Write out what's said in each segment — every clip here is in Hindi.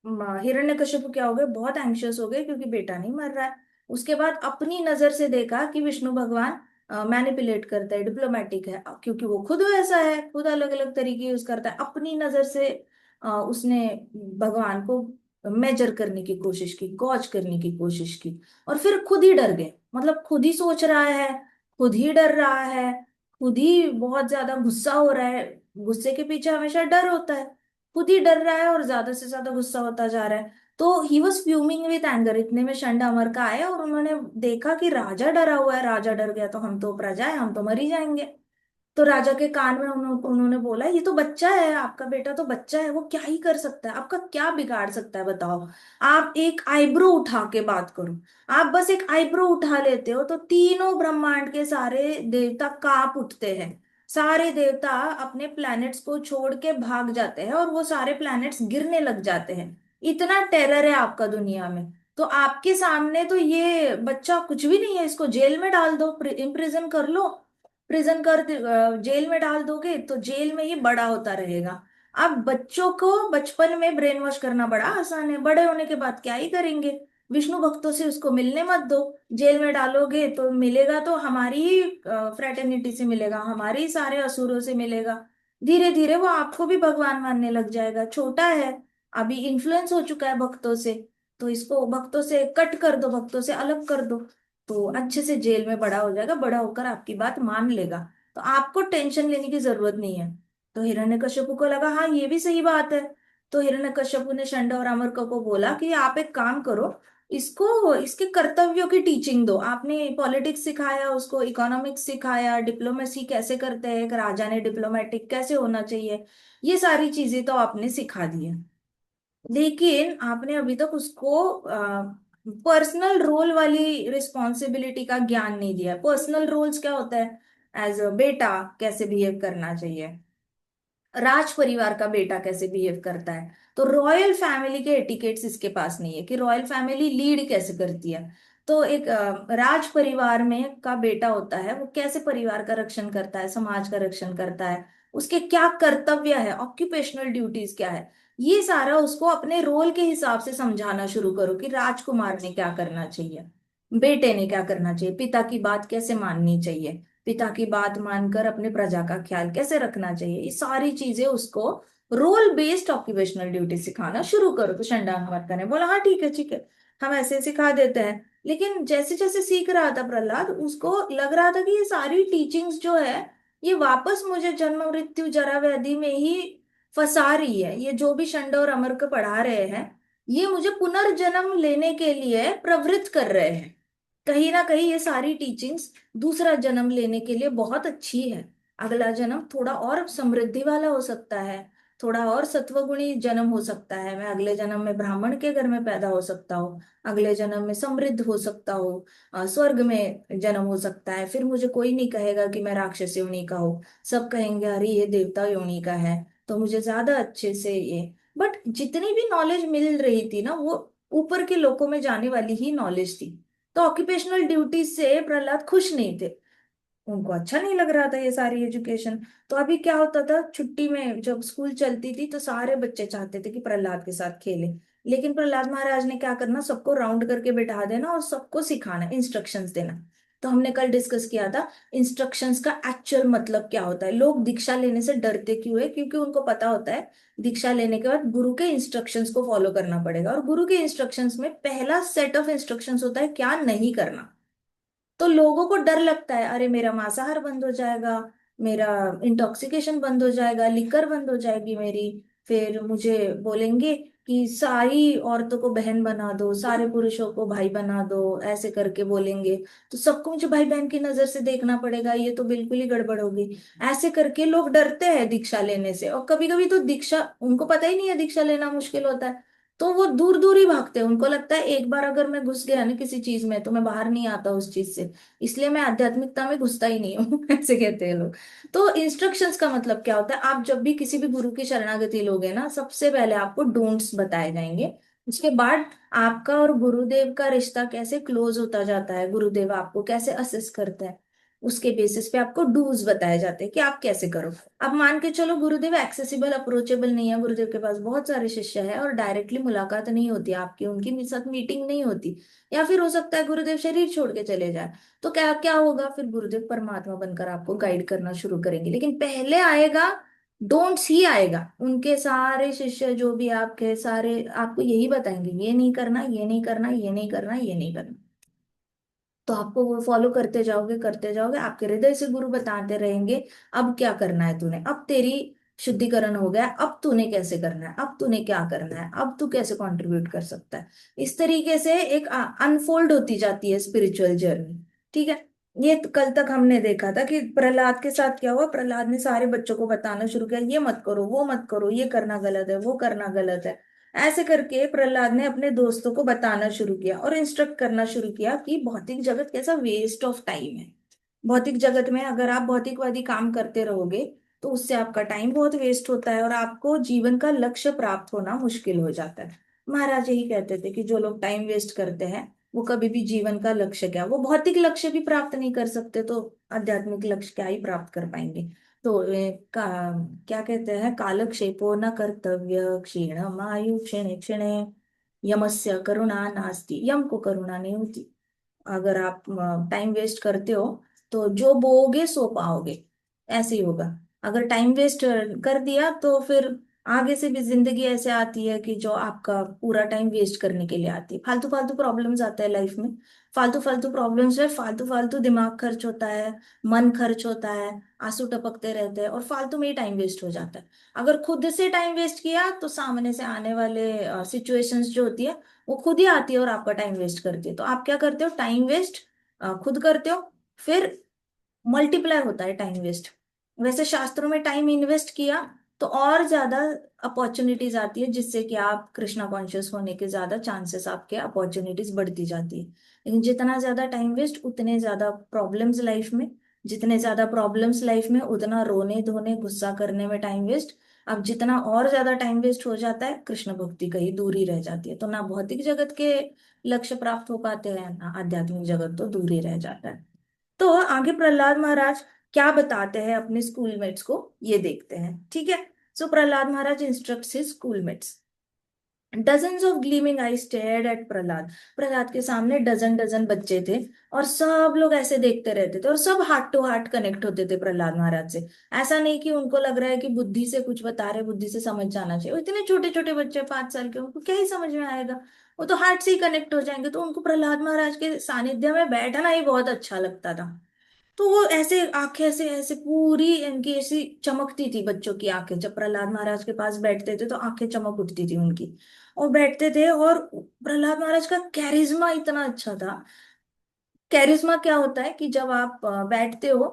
हिरण्यकशिपु क्या हो गए, बहुत एंग्शियस हो गए क्योंकि बेटा नहीं मर रहा है। उसके बाद अपनी नजर से देखा कि विष्णु भगवान मैनिपुलेट करता है, डिप्लोमेटिक है, क्योंकि वो खुद वैसा है, खुद अलग अलग तरीके यूज करता है। अपनी नजर से उसने भगवान को मेजर करने की कोशिश की, गॉज करने की कोशिश की, और फिर खुद ही डर गए। मतलब खुद ही सोच रहा है, खुद ही डर रहा है, खुद ही बहुत ज्यादा गुस्सा हो रहा है। गुस्से के पीछे हमेशा डर होता है। खुद ही डर रहा है और ज्यादा से ज्यादा गुस्सा होता जा रहा है। तो he was fuming with anger. इतने में षंड अमरका आए और उन्होंने देखा कि राजा डरा हुआ है, राजा डर गया तो हम तो प्रजा है, हम तो मर ही जाएंगे। तो राजा के कान में उन्होंने बोला, ये तो बच्चा है, आपका बेटा तो बच्चा है, वो क्या ही कर सकता है, आपका क्या बिगाड़ सकता है बताओ। आप एक आईब्रो उठा के बात करो, आप बस एक आईब्रो उठा लेते हो तो तीनों ब्रह्मांड के सारे देवता कांप उठते हैं। सारे देवता अपने प्लैनेट्स को छोड़ के भाग जाते हैं और वो सारे प्लैनेट्स गिरने लग जाते हैं। इतना टेरर है आपका दुनिया में। तो आपके सामने तो ये बच्चा कुछ भी नहीं है, इसको जेल में डाल दो, इम्प्रिजन कर लो। जेल में डाल दोगे तो जेल में ही बड़ा होता रहेगा। अब बच्चों को बचपन में ब्रेन वॉश करना बड़ा आसान है, बड़े होने के बाद क्या ही करेंगे। विष्णु भक्तों से उसको मिलने मत दो। जेल में डालोगे तो मिलेगा तो हमारी ही फ्रेटर्निटी से मिलेगा, हमारे ही सारे असुरों से मिलेगा। धीरे धीरे वो आपको भी भगवान मानने लग जाएगा। छोटा है, अभी इन्फ्लुएंस हो चुका है भक्तों से, तो इसको भक्तों से कट कर दो, भक्तों से अलग कर दो, तो अच्छे से जेल में बड़ा हो जाएगा, बड़ा होकर आपकी बात मान लेगा। तो आपको टेंशन लेने की जरूरत नहीं है। तो हिरण्यकश्यपु को लगा हाँ ये भी सही बात है। तो हिरण्यकश्यपु ने षंड और अमरक को बोला कि आप एक काम करो, इसको इसके कर्तव्यों की टीचिंग दो। आपने पॉलिटिक्स सिखाया उसको, इकोनॉमिक्स सिखाया, डिप्लोमेसी कैसे करते हैं, एक राजा ने डिप्लोमेटिक कैसे होना चाहिए, ये सारी चीजें तो आपने सिखा दी है। लेकिन आपने अभी तक उसको पर्सनल रोल वाली रिस्पॉन्सिबिलिटी का ज्ञान नहीं दिया। पर्सनल रोल्स क्या होता है, एज अ बेटा कैसे बिहेव करना चाहिए, राज परिवार का बेटा कैसे बिहेव करता है। तो रॉयल फैमिली के एटिकेट्स इसके पास नहीं है कि रॉयल फैमिली लीड कैसे करती है। तो एक राज परिवार में का बेटा होता है, वो कैसे परिवार का रक्षण करता है, समाज का रक्षण करता है, उसके क्या कर्तव्य है, ऑक्यूपेशनल ड्यूटीज क्या है, ये सारा उसको अपने रोल के हिसाब से समझाना शुरू करो कि राजकुमार ने क्या करना चाहिए, बेटे ने क्या करना चाहिए, पिता की बात कैसे माननी चाहिए, पिता की बात मानकर अपने प्रजा का ख्याल कैसे रखना चाहिए। ये सारी चीजें उसको रोल बेस्ड ऑक्यूपेशनल ड्यूटी सिखाना शुरू करो। तो शंडांगवर्ता ने बोला हाँ ठीक है ठीक है, हम ऐसे सिखा देते हैं। लेकिन जैसे जैसे सीख रहा था प्रहलाद, उसको लग रहा था कि ये सारी टीचिंग्स जो है ये वापस मुझे जन्म मृत्यु जरा व्याधि में ही फंसा रही है। ये जो भी शंड और अमर को पढ़ा रहे हैं, ये मुझे पुनर्जन्म लेने के लिए प्रवृत्त कर रहे हैं। कहीं ना कहीं ये सारी टीचिंग्स दूसरा जन्म लेने के लिए बहुत अच्छी है। अगला जन्म थोड़ा और समृद्धि वाला हो सकता है, थोड़ा और सत्वगुणी जन्म हो सकता है, मैं अगले जन्म में ब्राह्मण के घर में पैदा हो सकता हूँ, अगले जन्म में समृद्ध हो सकता हूँ, स्वर्ग में जन्म हो सकता है। फिर मुझे कोई नहीं कहेगा कि मैं राक्षस योनि का हूँ, सब कहेंगे अरे ये देवता योनि का है, तो मुझे ज्यादा अच्छे से ये। बट जितनी भी नॉलेज मिल रही थी ना, वो ऊपर के लोकों में जाने वाली ही नॉलेज थी। तो ऑक्यूपेशनल ड्यूटी से प्रहलाद खुश नहीं थे, उनको अच्छा नहीं लग रहा था ये सारी एजुकेशन। तो अभी क्या होता था, छुट्टी में जब स्कूल चलती थी तो सारे बच्चे चाहते थे कि प्रहलाद के साथ खेलें। लेकिन प्रहलाद महाराज ने क्या करना, सबको राउंड करके बिठा देना और सबको सिखाना, इंस्ट्रक्शंस देना। तो हमने कल डिस्कस किया था इंस्ट्रक्शंस का एक्चुअल मतलब क्या होता है। लोग दीक्षा लेने से डरते क्यों है, क्योंकि उनको पता होता है दीक्षा लेने के बाद गुरु के इंस्ट्रक्शंस को फॉलो करना पड़ेगा, और गुरु के इंस्ट्रक्शंस में पहला सेट ऑफ इंस्ट्रक्शंस होता है क्या नहीं करना। तो लोगों को डर लगता है, अरे मेरा मांसाहार बंद हो जाएगा, मेरा इंटॉक्सिकेशन बंद हो जाएगा, लिकर बंद हो जाएगी मेरी, फिर मुझे बोलेंगे कि सारी औरतों को बहन बना दो, सारे पुरुषों को भाई बना दो, ऐसे करके बोलेंगे। तो सबको मुझे भाई बहन की नजर से देखना पड़ेगा, ये तो बिल्कुल ही गड़बड़ होगी। ऐसे करके लोग डरते हैं दीक्षा लेने से। और कभी कभी तो दीक्षा, उनको पता ही नहीं है दीक्षा लेना मुश्किल होता है, तो वो दूर दूर ही भागते हैं। उनको लगता है एक बार अगर मैं घुस गया ना किसी चीज में तो मैं बाहर नहीं आता उस चीज से, इसलिए मैं आध्यात्मिकता में घुसता ही नहीं हूँ ऐसे कहते हैं लोग। तो इंस्ट्रक्शंस का मतलब क्या होता है, आप जब भी किसी भी गुरु की शरणागति लोगे ना, सबसे पहले आपको डोंट्स बताए जाएंगे। उसके बाद आपका और गुरुदेव का रिश्ता कैसे क्लोज होता जाता है, गुरुदेव आपको कैसे असिस्ट करते हैं, उसके बेसिस पे आपको डूज बताए जाते हैं कि आप कैसे करो। अब मान के चलो गुरुदेव एक्सेसिबल अप्रोचेबल नहीं है, गुरुदेव के पास बहुत सारे शिष्य है और डायरेक्टली मुलाकात नहीं होती आपकी, उनकी साथ मीटिंग नहीं होती, या फिर हो सकता है गुरुदेव शरीर छोड़ के चले जाए, तो क्या क्या होगा फिर, गुरुदेव परमात्मा बनकर आपको गाइड करना शुरू करेंगे। लेकिन पहले आएगा डोंट्स ही आएगा, उनके सारे शिष्य जो भी आपके सारे आपको यही बताएंगे, ये नहीं करना, ये नहीं करना, ये नहीं करना, ये नहीं करना। तो आपको वो फॉलो करते जाओगे, आपके हृदय से गुरु बताते रहेंगे अब क्या करना है तूने, अब तेरी शुद्धिकरण हो गया, अब तूने कैसे करना है, अब तूने क्या करना है, अब तू कैसे कंट्रीब्यूट कर सकता है। इस तरीके से एक अनफोल्ड होती जाती है स्पिरिचुअल जर्नी। ठीक है। ये कल तक हमने देखा था कि प्रहलाद के साथ क्या हुआ, प्रहलाद ने सारे बच्चों को बताना शुरू किया, ये मत करो, वो मत करो, ये करना गलत है, वो करना गलत है। ऐसे करके प्रहलाद ने अपने दोस्तों को बताना शुरू किया और इंस्ट्रक्ट करना शुरू किया कि भौतिक जगत कैसा वेस्ट ऑफ टाइम है। भौतिक जगत में अगर आप भौतिकवादी काम करते रहोगे तो उससे आपका टाइम बहुत वेस्ट होता है और आपको जीवन का लक्ष्य प्राप्त होना मुश्किल हो जाता है। महाराज यही कहते थे कि जो लोग टाइम वेस्ट करते हैं वो कभी भी जीवन का लक्ष्य क्या, वो भौतिक लक्ष्य भी प्राप्त नहीं कर सकते तो आध्यात्मिक लक्ष्य क्या ही प्राप्त कर पाएंगे। तो क्या कहते हैं, कालक्षेपो न कर्तव्य क्षीणमायु क्षणे क्षणे यमस्य करुणा नास्ति, यम को करुणा नहीं होती। अगर आप टाइम वेस्ट करते हो तो जो बोओगे सो पाओगे, ऐसे ही होगा। अगर टाइम वेस्ट कर दिया तो फिर आगे से भी जिंदगी ऐसे आती है कि जो आपका पूरा टाइम वेस्ट करने के लिए आती है, फालतू फालतू प्रॉब्लम्स आते हैं लाइफ में। फालतू फालतू प्रॉब्लम्स में फालतू फालतू दिमाग खर्च होता है, मन खर्च होता है, आंसू टपकते रहते हैं और फालतू में ही टाइम वेस्ट हो जाता है। अगर खुद से टाइम वेस्ट किया तो सामने से आने वाले सिचुएशंस जो होती है वो खुद ही आती है और आपका टाइम वेस्ट करती है। तो आप क्या करते हो, टाइम वेस्ट खुद करते हो, फिर मल्टीप्लाई होता है टाइम वेस्ट। वैसे शास्त्रों में टाइम इन्वेस्ट किया तो और ज्यादा अपॉर्चुनिटीज आती है, जिससे कि आप कृष्णा कॉन्शियस होने के ज्यादा चांसेस, आपके अपॉर्चुनिटीज बढ़ती जाती है। लेकिन जितना ज्यादा टाइम वेस्ट उतने ज्यादा प्रॉब्लम्स लाइफ में, जितने ज्यादा प्रॉब्लम्स लाइफ में उतना रोने धोने गुस्सा करने में टाइम वेस्ट। अब जितना और ज्यादा टाइम वेस्ट हो जाता है कृष्ण भक्ति कहीं दूर ही रह जाती है, तो ना भौतिक जगत के लक्ष्य प्राप्त हो पाते हैं ना आध्यात्मिक जगत, तो दूर ही रह जाता है। तो आगे प्रहलाद महाराज क्या बताते हैं अपने स्कूलमेट्स को, ये देखते हैं। ठीक है। So Prahlad Maharaj instructs his schoolmates. Dozens of gleaming eye stared at Prahlad. Prahlad के सामने डजन डजन बच्चे थे और सब लोग ऐसे देखते रहते थे और सब हार्ट टू हार्ट कनेक्ट होते थे प्रहलाद महाराज से। ऐसा नहीं कि उनको लग रहा है कि बुद्धि से कुछ बता रहे, बुद्धि से समझ जाना चाहिए, वो इतने छोटे छोटे बच्चे 5 साल के, उनको क्या ही समझ में आएगा, वो तो हार्ट से ही कनेक्ट हो जाएंगे। तो उनको प्रहलाद महाराज के सानिध्य में बैठना ही बहुत अच्छा लगता था। तो वो ऐसे आंखें ऐसे ऐसे पूरी इनकी ऐसी चमकती थी, बच्चों की आंखें जब प्रहलाद महाराज के पास बैठते थे तो आंखें चमक उठती थी उनकी, और बैठते थे। और प्रहलाद महाराज का कैरिज्मा इतना अच्छा था। कैरिज्मा क्या होता है कि जब आप बैठते हो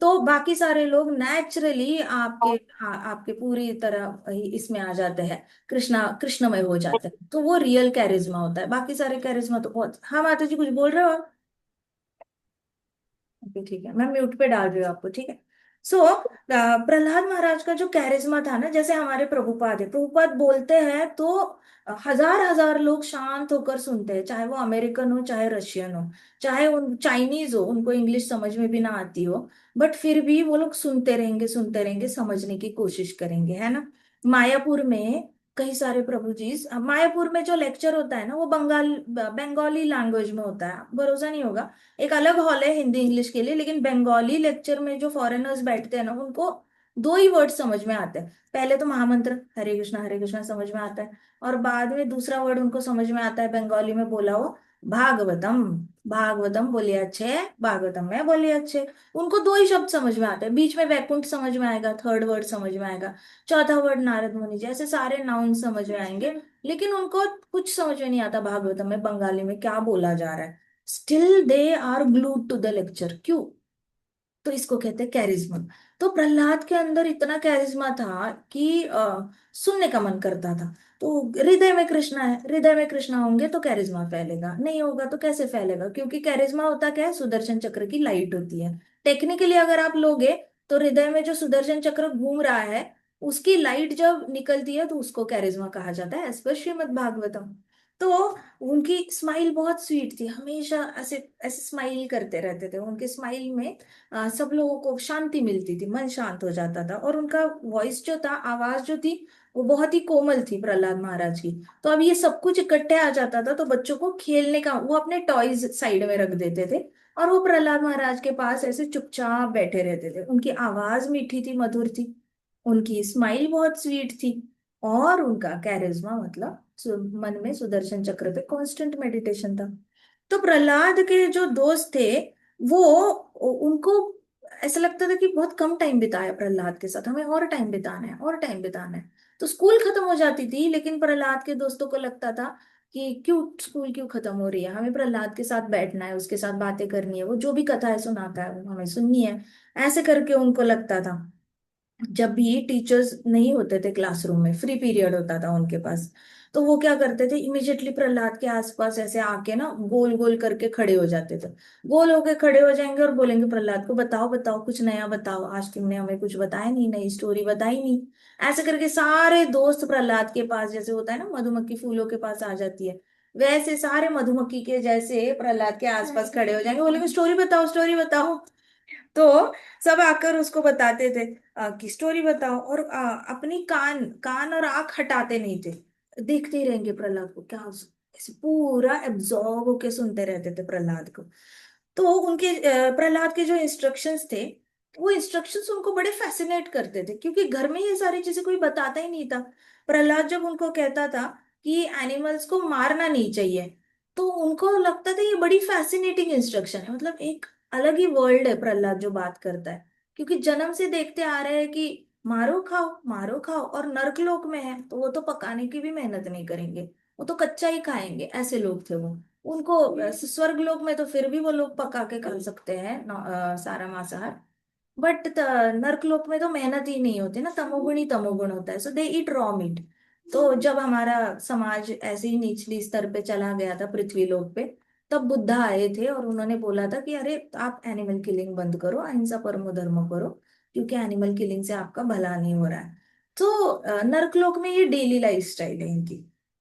तो बाकी सारे लोग नेचुरली आपके पूरी तरह इसमें आ जाते हैं, कृष्णमय हो जाते हैं। तो वो रियल कैरिज्मा होता है, बाकी सारे कैरिज्मा तो बहुत। हाँ माता जी कुछ बोल रहे हो आप? ओके ठीक है, मैं म्यूट पे डाल रही हूँ आपको, ठीक है। सो प्रहलाद महाराज का जो कैरिज्मा था ना, जैसे हमारे प्रभुपाद है, प्रभुपाद बोलते हैं तो हजार हजार लोग शांत होकर सुनते हैं, चाहे वो अमेरिकन हो चाहे रशियन हो, चाहे उन चाइनीज हो, उनको इंग्लिश समझ में भी ना आती हो, बट फिर भी वो लोग सुनते रहेंगे, समझने की कोशिश करेंगे, है ना। मायापुर में कई सारे प्रभु जी, मायापुर में जो लेक्चर होता है ना वो बंगाली लैंग्वेज में होता है, भरोसा नहीं होगा। एक अलग हॉल है हिंदी इंग्लिश के लिए, लेकिन बंगाली लेक्चर में जो फॉरेनर्स बैठते हैं ना उनको दो ही वर्ड समझ में आते हैं। पहले तो महामंत्र हरे कृष्णा समझ में आता है, और बाद में दूसरा वर्ड उनको समझ में आता है बंगाली में बोला हो, भागवतम। भागवतम बोलिए अच्छे, भागवतम में बोलिए अच्छे। उनको दो ही शब्द समझ में आते हैं, बीच में वैकुंठ समझ में आएगा, थर्ड वर्ड समझ में आएगा, चौथा वर्ड नारद मुनि जी, ऐसे सारे नाउन समझ में आएंगे। लेकिन उनको कुछ समझ में नहीं आता भागवतम में बंगाली में क्या बोला जा रहा है। Still they are glued to the lecture, क्यों? तो इसको कहते हैं कैरिज्मा। तो प्रहलाद के अंदर इतना कैरिज्मा था कि सुनने का मन करता था। तो हृदय में कृष्णा है, हृदय में कृष्णा होंगे तो कैरिज्मा फैलेगा, नहीं होगा तो कैसे फैलेगा, क्योंकि कैरिज्मा होता क्या है, सुदर्शन चक्र की लाइट होती है। टेक्निकली अगर आप लोगे तो हृदय में जो सुदर्शन चक्र घूम रहा है उसकी लाइट जब निकलती है तो उसको कैरिज्मा कहा जाता है एज पर श्रीमद् भागवतम। तो उनकी स्माइल बहुत स्वीट थी, हमेशा ऐसे ऐसे स्माइल करते रहते थे। उनके स्माइल में सब लोगों को शांति मिलती थी, मन शांत हो जाता था। और उनका वॉइस जो था, आवाज जो थी, वो बहुत ही कोमल थी प्रहलाद महाराज की। तो अब ये सब कुछ इकट्ठे आ जाता था, तो बच्चों को खेलने का, वो अपने टॉयज साइड में रख देते थे और वो प्रहलाद महाराज के पास ऐसे चुपचाप बैठे रहते थे। उनकी आवाज मीठी थी, मधुर थी, उनकी स्माइल बहुत स्वीट थी, और उनका कैरिज्मा मतलब मन में सुदर्शन चक्र पे कांस्टेंट मेडिटेशन था। तो प्रहलाद के जो दोस्त थे, वो उनको ऐसा लगता था कि बहुत कम टाइम बिताया प्रहलाद के साथ, हमें और टाइम बिताना है, और टाइम बिताना है। तो स्कूल खत्म हो जाती थी, लेकिन प्रहलाद के दोस्तों को लगता था कि क्यों स्कूल क्यों खत्म हो रही है, हमें प्रहलाद के साथ बैठना है, उसके साथ बातें करनी है, वो जो भी कथा है सुनाता है वो हमें सुननी है। ऐसे करके उनको लगता था। जब भी टीचर्स नहीं होते थे क्लासरूम में, फ्री पीरियड होता था उनके पास, तो वो क्या करते थे, इमिजिएटली प्रहलाद के आसपास ऐसे आके ना गोल गोल करके खड़े हो जाते थे। गोल होके खड़े हो जाएंगे और बोलेंगे प्रहलाद को, बताओ बताओ कुछ नया बताओ, आज तुमने हमें कुछ बताया नहीं, नई स्टोरी बताई नहीं। ऐसे करके सारे दोस्त प्रहलाद के पास, जैसे होता है ना मधुमक्खी फूलों के पास आ जाती है, वैसे सारे मधुमक्खी के जैसे प्रहलाद के आसपास खड़े हो जाएंगे, बोलेंगे स्टोरी बताओ, स्टोरी बताओ। तो सब आकर उसको बताते थे कि स्टोरी बताओ, और अपनी कान कान और आंख हटाते नहीं थे, देखते ही रहेंगे प्रहलाद को, क्या ऐसे पूरा एब्जॉर्ब होके सुनते रहते थे प्रहलाद को। तो उनके प्रहलाद के जो इंस्ट्रक्शंस थे, वो इंस्ट्रक्शंस उनको बड़े फैसिनेट करते थे, क्योंकि घर में ये सारी चीजें कोई बताता ही नहीं था। प्रहलाद जब उनको कहता था कि एनिमल्स को मारना नहीं चाहिए, तो उनको लगता था ये बड़ी फैसिनेटिंग इंस्ट्रक्शन है, मतलब एक अलग ही वर्ल्ड है प्रहलाद जो बात करता है। क्योंकि जन्म से देखते आ रहे हैं कि मारो खाओ मारो खाओ, और नर्कलोक में है तो वो तो पकाने की भी मेहनत नहीं करेंगे, वो तो कच्चा ही खाएंगे, ऐसे लोग थे वो। उनको स्वर्ग लोक में तो फिर भी वो लोग पका के खा सकते हैं सारा मांसाहार, बट नर्क लोक में तो मेहनत ही नहीं होती ना, तमोगुण ही तमोगुण होता है, सो दे ईट रॉ मीट। तो जब हमारा समाज ऐसे ही निचली स्तर पे चला गया था पृथ्वी लोक पे, तब बुद्धा आए थे और उन्होंने बोला था कि अरे आप एनिमल किलिंग बंद करो, अहिंसा परमो धर्म करो, क्योंकि एनिमल किलिंग से आपका भला नहीं हो रहा है। तो नर्क लोक में ये डेली लाइफ स्टाइल है इनकी।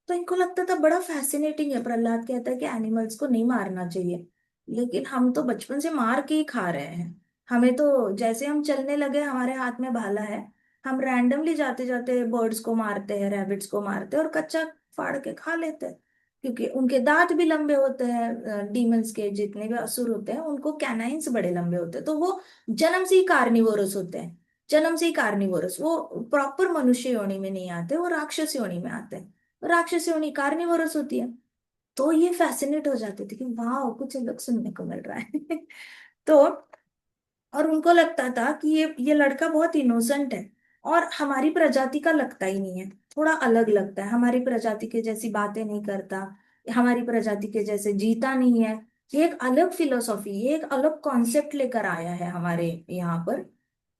तो इनको लगता था बड़ा फैसिनेटिंग है, प्रहलाद कहता है कि एनिमल्स को नहीं मारना चाहिए, लेकिन हम तो बचपन से मार के ही खा रहे हैं। हमें तो जैसे हम चलने लगे, हमारे हाथ में भाला है, हम रैंडमली जाते जाते बर्ड्स को मारते हैं, रैबिट्स को मारते हैं और कच्चा फाड़ के खा लेते हैं। क्योंकि उनके दांत भी लंबे होते हैं, डीमंस के जितने भी असुर होते हैं उनको कैनाइन्स बड़े लंबे होते हैं, तो वो जन्म से ही कार्निवोरस होते हैं। जन्म से ही कार्निवोरस, वो प्रॉपर मनुष्य योनि में नहीं आते, वो राक्षस योनि में आते हैं। राक्षस योनि कार्निवोरस होती है। तो ये फैसिनेट हो जाते थे कि वाह कुछ अलग सुनने को मिल रहा है। तो और उनको लगता था कि ये लड़का बहुत इनोसेंट है, और हमारी प्रजाति का लगता ही नहीं है, थोड़ा अलग लगता है, हमारी प्रजाति के जैसी बातें नहीं करता, हमारी प्रजाति के जैसे जीता नहीं है। ये एक अलग फिलोसॉफी, ये एक अलग कॉन्सेप्ट लेकर आया है हमारे यहाँ पर।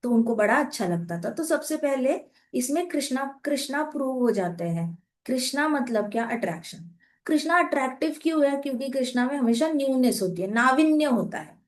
तो उनको बड़ा अच्छा लगता था। तो सबसे पहले इसमें कृष्णा कृष्णा प्रूव हो जाते हैं। कृष्णा मतलब क्या, अट्रैक्शन। कृष्णा अट्रैक्टिव क्यों है, क्योंकि कृष्णा में हमेशा न्यूनेस होती है, नाविन्य होता है।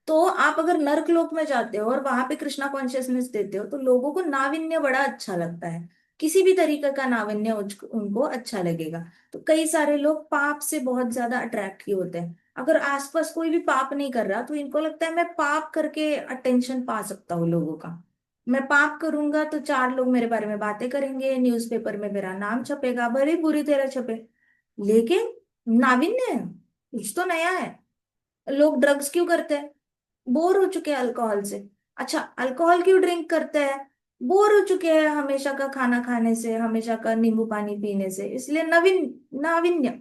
तो आप अगर नर्क लोक में जाते हो और वहां पे कृष्णा कॉन्शियसनेस देते हो, तो लोगों को नाविन्य बड़ा अच्छा लगता है, किसी भी तरीके का नाविन्य उनको अच्छा लगेगा। तो कई सारे लोग पाप से बहुत ज्यादा अट्रैक्ट किए होते हैं। अगर आसपास कोई भी पाप नहीं कर रहा, तो इनको लगता है मैं पाप करके अटेंशन पा सकता हूँ लोगों का। मैं पाप करूंगा तो चार लोग मेरे बारे में बातें करेंगे, न्यूज़पेपर में मेरा नाम छपेगा, भले ही बुरी तरह छपे, लेकिन नाविन्य है, कुछ तो नया है। लोग ड्रग्स क्यों करते हैं, बोर हो चुके हैं अल्कोहल से। अच्छा, अल्कोहल क्यों ड्रिंक करते हैं, बोर हो चुके हैं हमेशा का खाना खाने से, हमेशा का नींबू पानी पीने से, इसलिए नाविन्य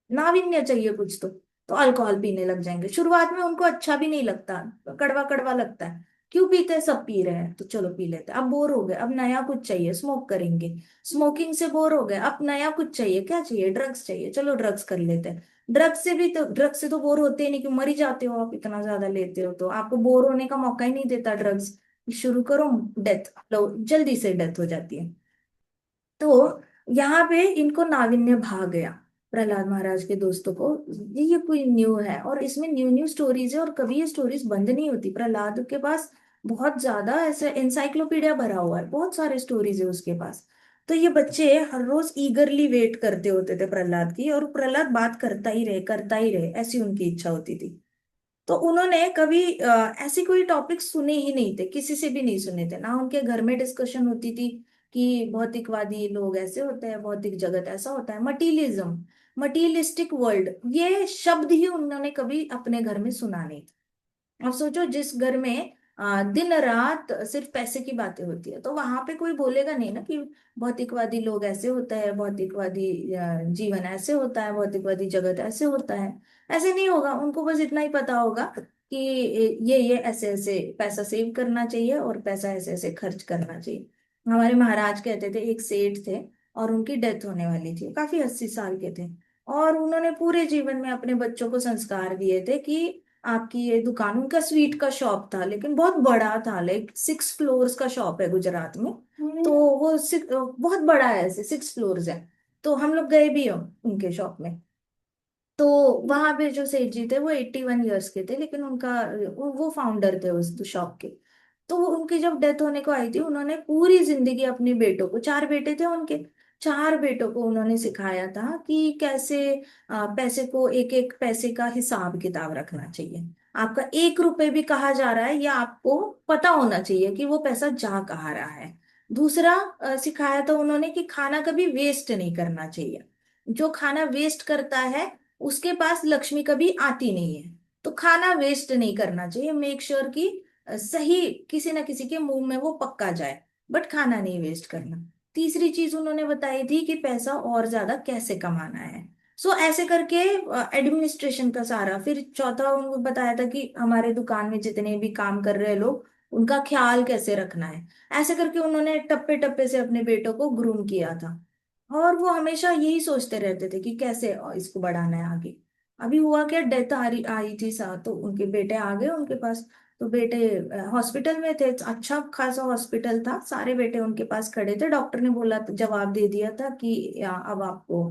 नाविन्य चाहिए कुछ तो अल्कोहल पीने लग जाएंगे। शुरुआत में उनको अच्छा भी नहीं लगता, कड़वा कड़वा लगता है, क्यों पीते हैं, सब पी रहे हैं तो चलो पी लेते हैं। अब बोर हो गए, अब नया कुछ चाहिए, स्मोक करेंगे। स्मोकिंग से बोर हो गए, अब नया कुछ चाहिए, क्या चाहिए, ड्रग्स चाहिए, चलो ड्रग्स कर लेते हैं। ड्रग्स से तो बोर होते ही नहीं, क्यों, मर ही जाते हो आप, इतना ज्यादा लेते हो तो आपको बोर होने का मौका ही नहीं देता ड्रग्स। शुरू करो, डेथ लो, जल्दी से डेथ हो जाती है। तो यहाँ पे इनको नाविन्य भा गया, प्रहलाद महाराज के दोस्तों को। ये कोई न्यू है, और इसमें न्यू न्यू स्टोरीज है, और कभी ये स्टोरीज बंद नहीं होती। प्रहलाद के पास बहुत ज्यादा ऐसे इंसाइक्लोपीडिया भरा हुआ है, बहुत सारे स्टोरीज है उसके पास। तो ये बच्चे हर रोज ईगरली वेट करते होते थे प्रहलाद की, और प्रहलाद बात करता ही रहे, ऐसी उनकी इच्छा होती थी। तो उन्होंने कभी ऐसी कोई टॉपिक सुने ही नहीं थे, किसी से भी नहीं सुने थे ना। उनके घर में डिस्कशन होती थी कि भौतिकवादी लोग ऐसे होते हैं, भौतिक जगत ऐसा होता है, मटीरियलिज्म, मटीरियलिस्टिक वर्ल्ड, ये शब्द ही उन्होंने कभी अपने घर में सुना नहीं। अब सोचो, जिस घर में दिन रात सिर्फ पैसे की बातें होती है, तो वहां पे कोई बोलेगा नहीं ना कि भौतिकवादी लोग ऐसे होता है, भौतिकवादी जीवन ऐसे होता है, भौतिकवादी जगत ऐसे होता है। ऐसे नहीं होगा, उनको बस इतना ही पता होगा कि ये ऐसे ऐसे पैसा सेव करना चाहिए और पैसा ऐसे ऐसे खर्च करना चाहिए। हमारे महाराज कहते थे, एक सेठ थे और उनकी डेथ होने वाली थी, काफी 80 साल के थे, और उन्होंने पूरे जीवन में अपने बच्चों को संस्कार दिए थे कि आपकी ये दुकान, उनका स्वीट का शॉप था लेकिन बहुत बड़ा था, लाइक 6 फ्लोर्स का शॉप है गुजरात में। तो वो बहुत बड़ा है, ऐसे 6 फ्लोर्स है। तो हम लोग गए भी हो उनके शॉप में। तो वहां पे जो सेठ जी थे वो 81 ईयर्स के थे, लेकिन उनका वो फाउंडर थे उस शॉप के। तो वो उनकी जब डेथ होने को आई थी, उन्होंने पूरी जिंदगी अपने बेटों को, 4 बेटे थे उनके, 4 बेटों को उन्होंने सिखाया था कि कैसे पैसे को, एक एक पैसे का हिसाब किताब रखना चाहिए। आपका 1 रुपए भी कहा जा रहा है, या आपको पता होना चाहिए कि वो पैसा जा कहाँ रहा है। दूसरा सिखाया था उन्होंने कि खाना कभी वेस्ट नहीं करना चाहिए। जो खाना वेस्ट करता है उसके पास लक्ष्मी कभी आती नहीं है। तो खाना वेस्ट नहीं करना चाहिए, मेक श्योर कि सही किसी ना किसी के मुंह में वो पक्का जाए, बट खाना नहीं वेस्ट करना। तीसरी चीज उन्होंने बताई थी कि पैसा और ज्यादा कैसे कमाना है। सो ऐसे करके एडमिनिस्ट्रेशन का सारा, फिर चौथा उनको बताया था कि हमारे दुकान में जितने भी काम कर रहे लोग, उनका ख्याल कैसे रखना है। ऐसे करके उन्होंने टप्पे टप्पे से अपने बेटों को ग्रूम किया था। और वो हमेशा यही सोचते रहते थे कि कैसे इसको बढ़ाना है आगे। अभी हुआ क्या, डेथ आ रही आई थी साथ, तो उनके बेटे आ गए उनके पास। तो बेटे हॉस्पिटल में थे, अच्छा खासा हॉस्पिटल था, सारे बेटे उनके पास खड़े थे। डॉक्टर ने बोला, जवाब दे दिया था कि अब आपको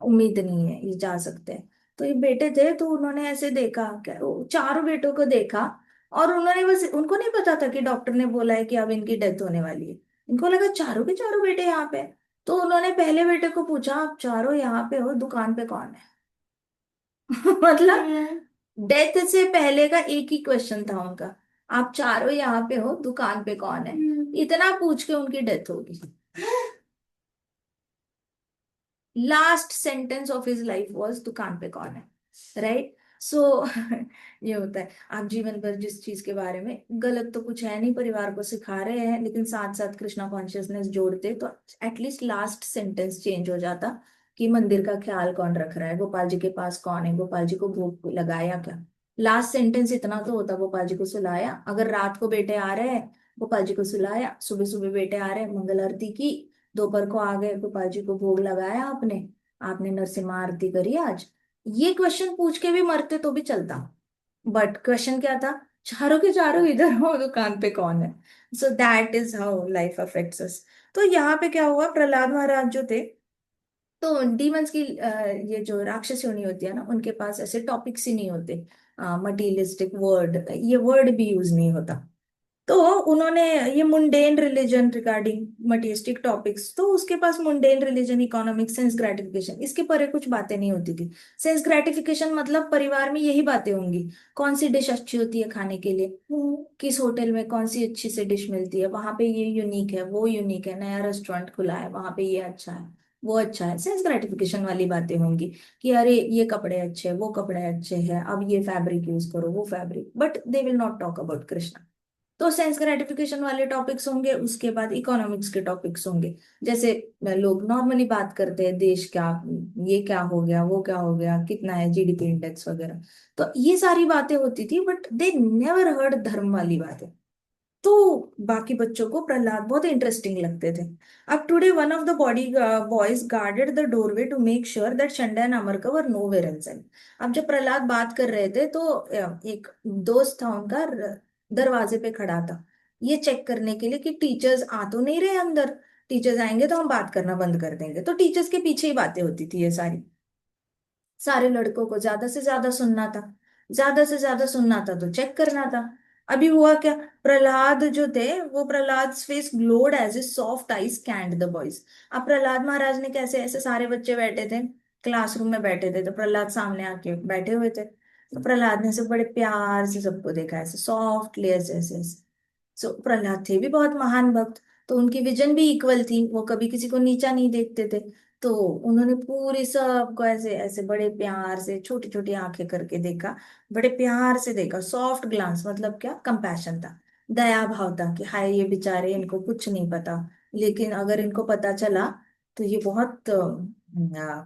उम्मीद नहीं है, ये जा सकते हैं। तो ये बेटे थे, तो उन्होंने ऐसे देखा, क्या वो चारों बेटों को देखा, और उन्होंने बस, उनको नहीं पता था कि डॉक्टर ने बोला है कि अब इनकी डेथ होने वाली है। इनको लगा चारों के चारों बेटे यहाँ पे हैं। तो उन्होंने पहले बेटे को पूछा, आप चारों यहाँ पे हो, दुकान पे कौन है? मतलब डेथ से पहले का एक ही क्वेश्चन था उनका, आप चारों यहाँ पे हो, दुकान पे कौन है? इतना पूछ के उनकी डेथ होगी। Last sentence of his life was, दुकान पे कौन है, राइट? सो ये होता है, आप जीवन भर जिस चीज के बारे में, गलत तो कुछ है नहीं, परिवार को सिखा रहे हैं, लेकिन साथ साथ कृष्णा कॉन्शियसनेस जोड़ते तो एटलीस्ट लास्ट सेंटेंस चेंज हो जाता कि मंदिर का ख्याल कौन रख रहा है, गोपाल जी के पास कौन है, गोपाल जी को भोग लगाया क्या। लास्ट सेंटेंस इतना तो होता, गोपाल जी को सुलाया, अगर रात को बेटे आ रहे हैं, गोपाल जी को सुलाया, सुबह सुबह बेटे आ रहे हैं, मंगल आरती की, दोपहर को आ गए, गोपाल जी को भोग लगाया आपने, आपने नरसिम्हा आरती करी आज। ये क्वेश्चन पूछ के भी मरते तो भी चलता, बट क्वेश्चन क्या था, चारों के चारों इधर हो, दुकान पे कौन है? So that is how life affects us. तो यहाँ पे क्या हुआ, प्रहलाद महाराज जो थे, तो डीमंस की ये जो राक्षस योनि होती है ना, उनके पास ऐसे टॉपिक्स ही नहीं होते, मटीरियलिस्टिक वर्ड, ये वर्ड भी यूज नहीं होता। तो उन्होंने ये mundane religion regarding materialistic topics, तो उसके पास mundane religion, economic, sense gratification, इसके परे कुछ बातें नहीं होती थी। सेंस ग्रेटिफिकेशन मतलब परिवार में यही बातें होंगी, कौन सी डिश अच्छी होती है खाने के लिए, किस होटल में कौन सी अच्छी सी डिश मिलती है, वहां पे ये यूनिक है, वो यूनिक है, नया रेस्टोरेंट खुला है वहां पे, ये अच्छा है, वो अच्छा है, सेंस ग्रेटिफिकेशन वाली बातें होंगी कि अरे ये कपड़े अच्छे हैं, वो कपड़े अच्छे हैं, अब ये फैब्रिक यूज करो, वो fabric, but they will not talk about Krishna. तो सेंस ग्रेटिफिकेशन वाले टॉपिक्स होंगे, उसके बाद इकोनॉमिक्स के टॉपिक्स होंगे, जैसे लोग नॉर्मली बात करते हैं, देश क्या, ये क्या हो गया, वो क्या हो गया, कितना है जीडीपी इंडेक्स वगैरह। तो ये सारी बातें होती थी, बट दे नेवर हर्ड धर्म वाली बातें। तो बाकी बच्चों को प्रहलाद बहुत इंटरेस्टिंग लगते थे। अब today one of the body boys guarded the doorway to make sure that Chanda and Amarka were nowhere inside. अब जब प्रहलाद बात कर रहे थे, तो एक दोस्त था उनका, दरवाजे पे खड़ा था, ये चेक करने के लिए कि टीचर्स आ तो नहीं रहे अंदर, टीचर्स आएंगे तो हम बात करना बंद कर देंगे। तो टीचर्स के पीछे ही बातें होती थी ये सारी। सारे लड़कों को ज्यादा से ज्यादा सुनना था, ज्यादा से ज्यादा सुनना था तो चेक करना था। अभी हुआ क्या, प्रहलाद जो थे वो, Prahlad face glowed as a soft eye scanned the boys. अब प्रहलाद महाराज ने कैसे, ऐसे सारे बच्चे बैठे थे क्लासरूम में बैठे थे, तो प्रहलाद सामने आके बैठे हुए थे, तो प्रहलाद ने सब बड़े प्यार से सबको देखा, ऐसे सॉफ्टली ऐसे ऐसे ऐसे। सो प्रहलाद थे भी बहुत महान भक्त, तो उनकी विजन भी इक्वल थी, वो कभी किसी को नीचा नहीं देखते थे। तो उन्होंने पूरी सबको ऐसे ऐसे बड़े प्यार से छोटी छोटी आंखें करके देखा, बड़े प्यार से देखा, सॉफ्ट ग्लांस मतलब क्या, कंपैशन था, दया भाव था कि हाय ये बेचारे, इनको कुछ नहीं पता, लेकिन अगर इनको पता चला तो ये बहुत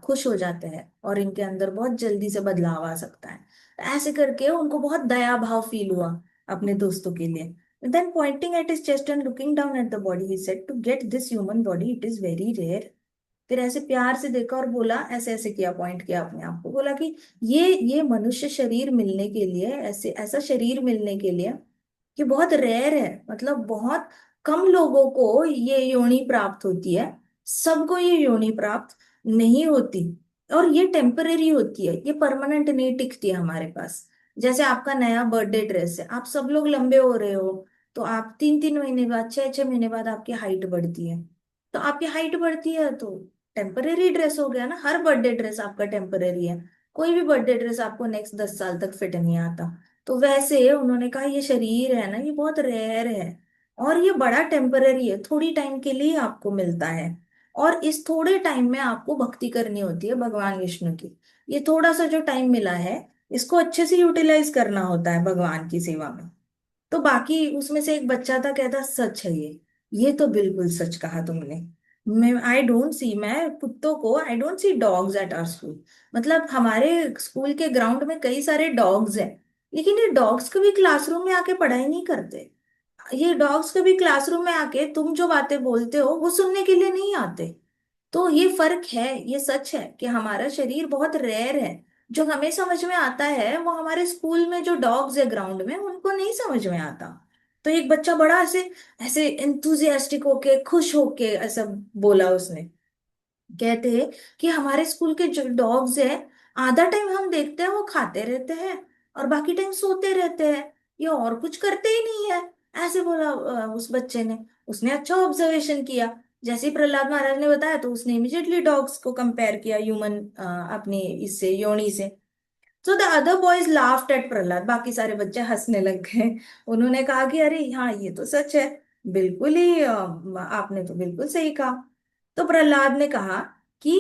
खुश हो जाते हैं और इनके अंदर बहुत जल्दी से बदलाव आ सकता है। ऐसे करके उनको बहुत दया भाव फील हुआ अपने दोस्तों के लिए। Then pointing at his chest and looking down at the body, he said, "To get this human body, it is very rare." फिर ऐसे प्यार से देखा और बोला, ऐसे ऐसे किया, पॉइंट किया अपने आप को, बोला कि ये मनुष्य शरीर मिलने के लिए, ऐसे ऐसा शरीर मिलने के लिए ये बहुत रेयर है, मतलब बहुत कम लोगों को ये योनि प्राप्त होती है, सबको ये योनि प्राप्त नहीं होती, और ये टेम्परेरी होती है, ये परमानेंट नहीं टिकती है हमारे पास। जैसे आपका नया बर्थडे ड्रेस है, आप सब लोग लंबे हो रहे हो, तो आप 3 3 महीने बाद, 6 6 महीने बाद आपकी हाइट बढ़ती है, तो आपकी हाइट बढ़ती है तो टेम्परेरी ड्रेस हो गया ना, हर बर्थडे ड्रेस आपका टेम्परेरी है, कोई भी बर्थडे ड्रेस आपको नेक्स्ट 10 साल तक फिट नहीं आता। तो वैसे उन्होंने कहा ये शरीर है ना, ये बहुत रेयर है, और ये बड़ा टेम्पररी है, थोड़ी टाइम के लिए आपको मिलता है, और इस थोड़े टाइम में आपको भक्ति करनी होती है भगवान विष्णु की। ये थोड़ा सा जो टाइम मिला है, इसको अच्छे से यूटिलाइज करना होता है भगवान की सेवा में। तो बाकी उसमें से एक बच्चा था, कहता सच है ये तो बिल्कुल सच कहा तुमने। मैं कुत्तों को, I don't see dogs at our school, मतलब हमारे स्कूल के ग्राउंड में कई सारे डॉग्स हैं, लेकिन ये डॉग्स कभी क्लासरूम में आके पढ़ाई नहीं करते, ये डॉग्स कभी क्लासरूम में आके तुम जो बातें बोलते हो वो सुनने के लिए नहीं आते। तो ये फर्क है, ये सच है कि हमारा शरीर बहुत रेयर है, जो हमें समझ में आता है वो हमारे स्कूल में जो डॉग्स है ग्राउंड में उनको नहीं समझ में आता। तो एक बच्चा बड़ा ऐसे ऐसे इंथुजियास्टिक होके, खुश होके ऐसा बोला उसने, कहते हैं कि हमारे स्कूल के जो डॉग्स हैं, आधा टाइम हम देखते हैं वो खाते रहते हैं और बाकी टाइम सोते रहते हैं, ये और कुछ करते ही नहीं है, ऐसे बोला उस बच्चे ने। उसने अच्छा ऑब्जर्वेशन किया, जैसे ही प्रहलाद महाराज ने बताया तो उसने इमिडिएटली डॉग्स को कंपेयर किया ह्यूमन अपनी इससे योनि से। So the other boys laughed eight Prahlad, बाकी सारे बच्चे हंसने लग गए। उन्होंने कहा कि अरे हाँ ये तो सच है, बिल्कुल ही आपने तो बिल्कुल सही कहा। तो प्रहलाद ने कहा कि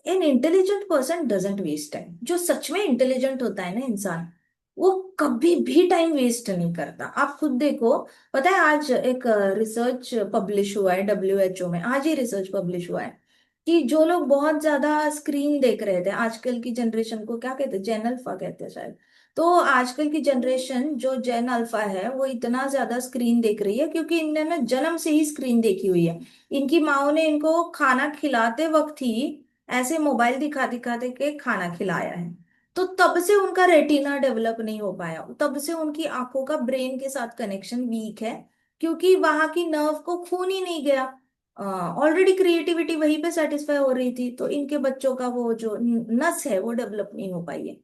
an intelligent person doesn't waste time, जो सच में इंटेलिजेंट होता है ना इंसान, वो कभी भी टाइम वेस्ट नहीं करता। आप खुद देखो, पता है आज एक रिसर्च पब्लिश हुआ है WHO में, आज ही रिसर्च पब्लिश हुआ है कि जो लोग बहुत ज्यादा स्क्रीन देख रहे थे, आजकल की जनरेशन को क्या कहते हैं, जेन अल्फा कहते हैं शायद। तो आजकल की जनरेशन जो जेन अल्फा है वो इतना ज्यादा स्क्रीन देख रही है क्योंकि इन्होंने जन्म से ही स्क्रीन देखी हुई है, इनकी माओ ने इनको खाना खिलाते वक्त ही ऐसे मोबाइल दिखा दिखाते के खाना खिलाया है। तो तब से उनका रेटिना डेवलप नहीं हो पाया, तब से उनकी आंखों का ब्रेन के साथ कनेक्शन वीक है, क्योंकि वहां की नर्व को खून ही नहीं गया, ऑलरेडी क्रिएटिविटी वहीं पे सेटिस्फाई हो रही थी, तो इनके बच्चों का वो जो नस है वो डेवलप नहीं हो पाई है।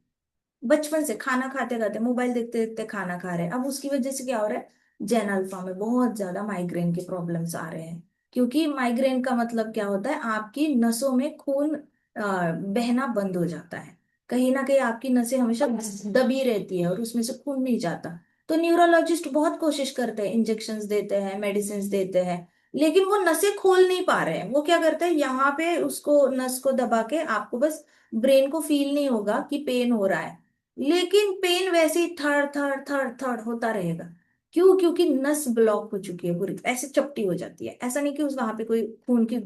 बचपन से खाना खाते खाते, मोबाइल देखते देखते खाना खा रहे हैं, अब उसकी वजह से क्या हो रहा है, जेन अल्फा में बहुत ज्यादा माइग्रेन के प्रॉब्लम्स आ रहे हैं। क्योंकि माइग्रेन का मतलब क्या होता है, आपकी नसों में खून बहना बंद हो जाता है, कहीं ना कहीं आपकी नसें हमेशा दबी रहती है और उसमें से खून नहीं जाता। तो न्यूरोलॉजिस्ट बहुत कोशिश करते हैं, इंजेक्शंस देते हैं, मेडिसिन देते हैं, लेकिन वो नसें खोल नहीं पा रहे हैं। वो क्या करते हैं, यहाँ पे उसको नस को दबा के आपको बस, ब्रेन को फील नहीं होगा कि पेन हो रहा है, लेकिन पेन वैसे ही थड़ थड़ थड़ थड़ होता रहेगा। क्यों? क्योंकि नस ब्लॉक हो चुकी है पूरी, ऐसे चपटी हो जाती है, ऐसा नहीं कि उस वहां पे कोई खून की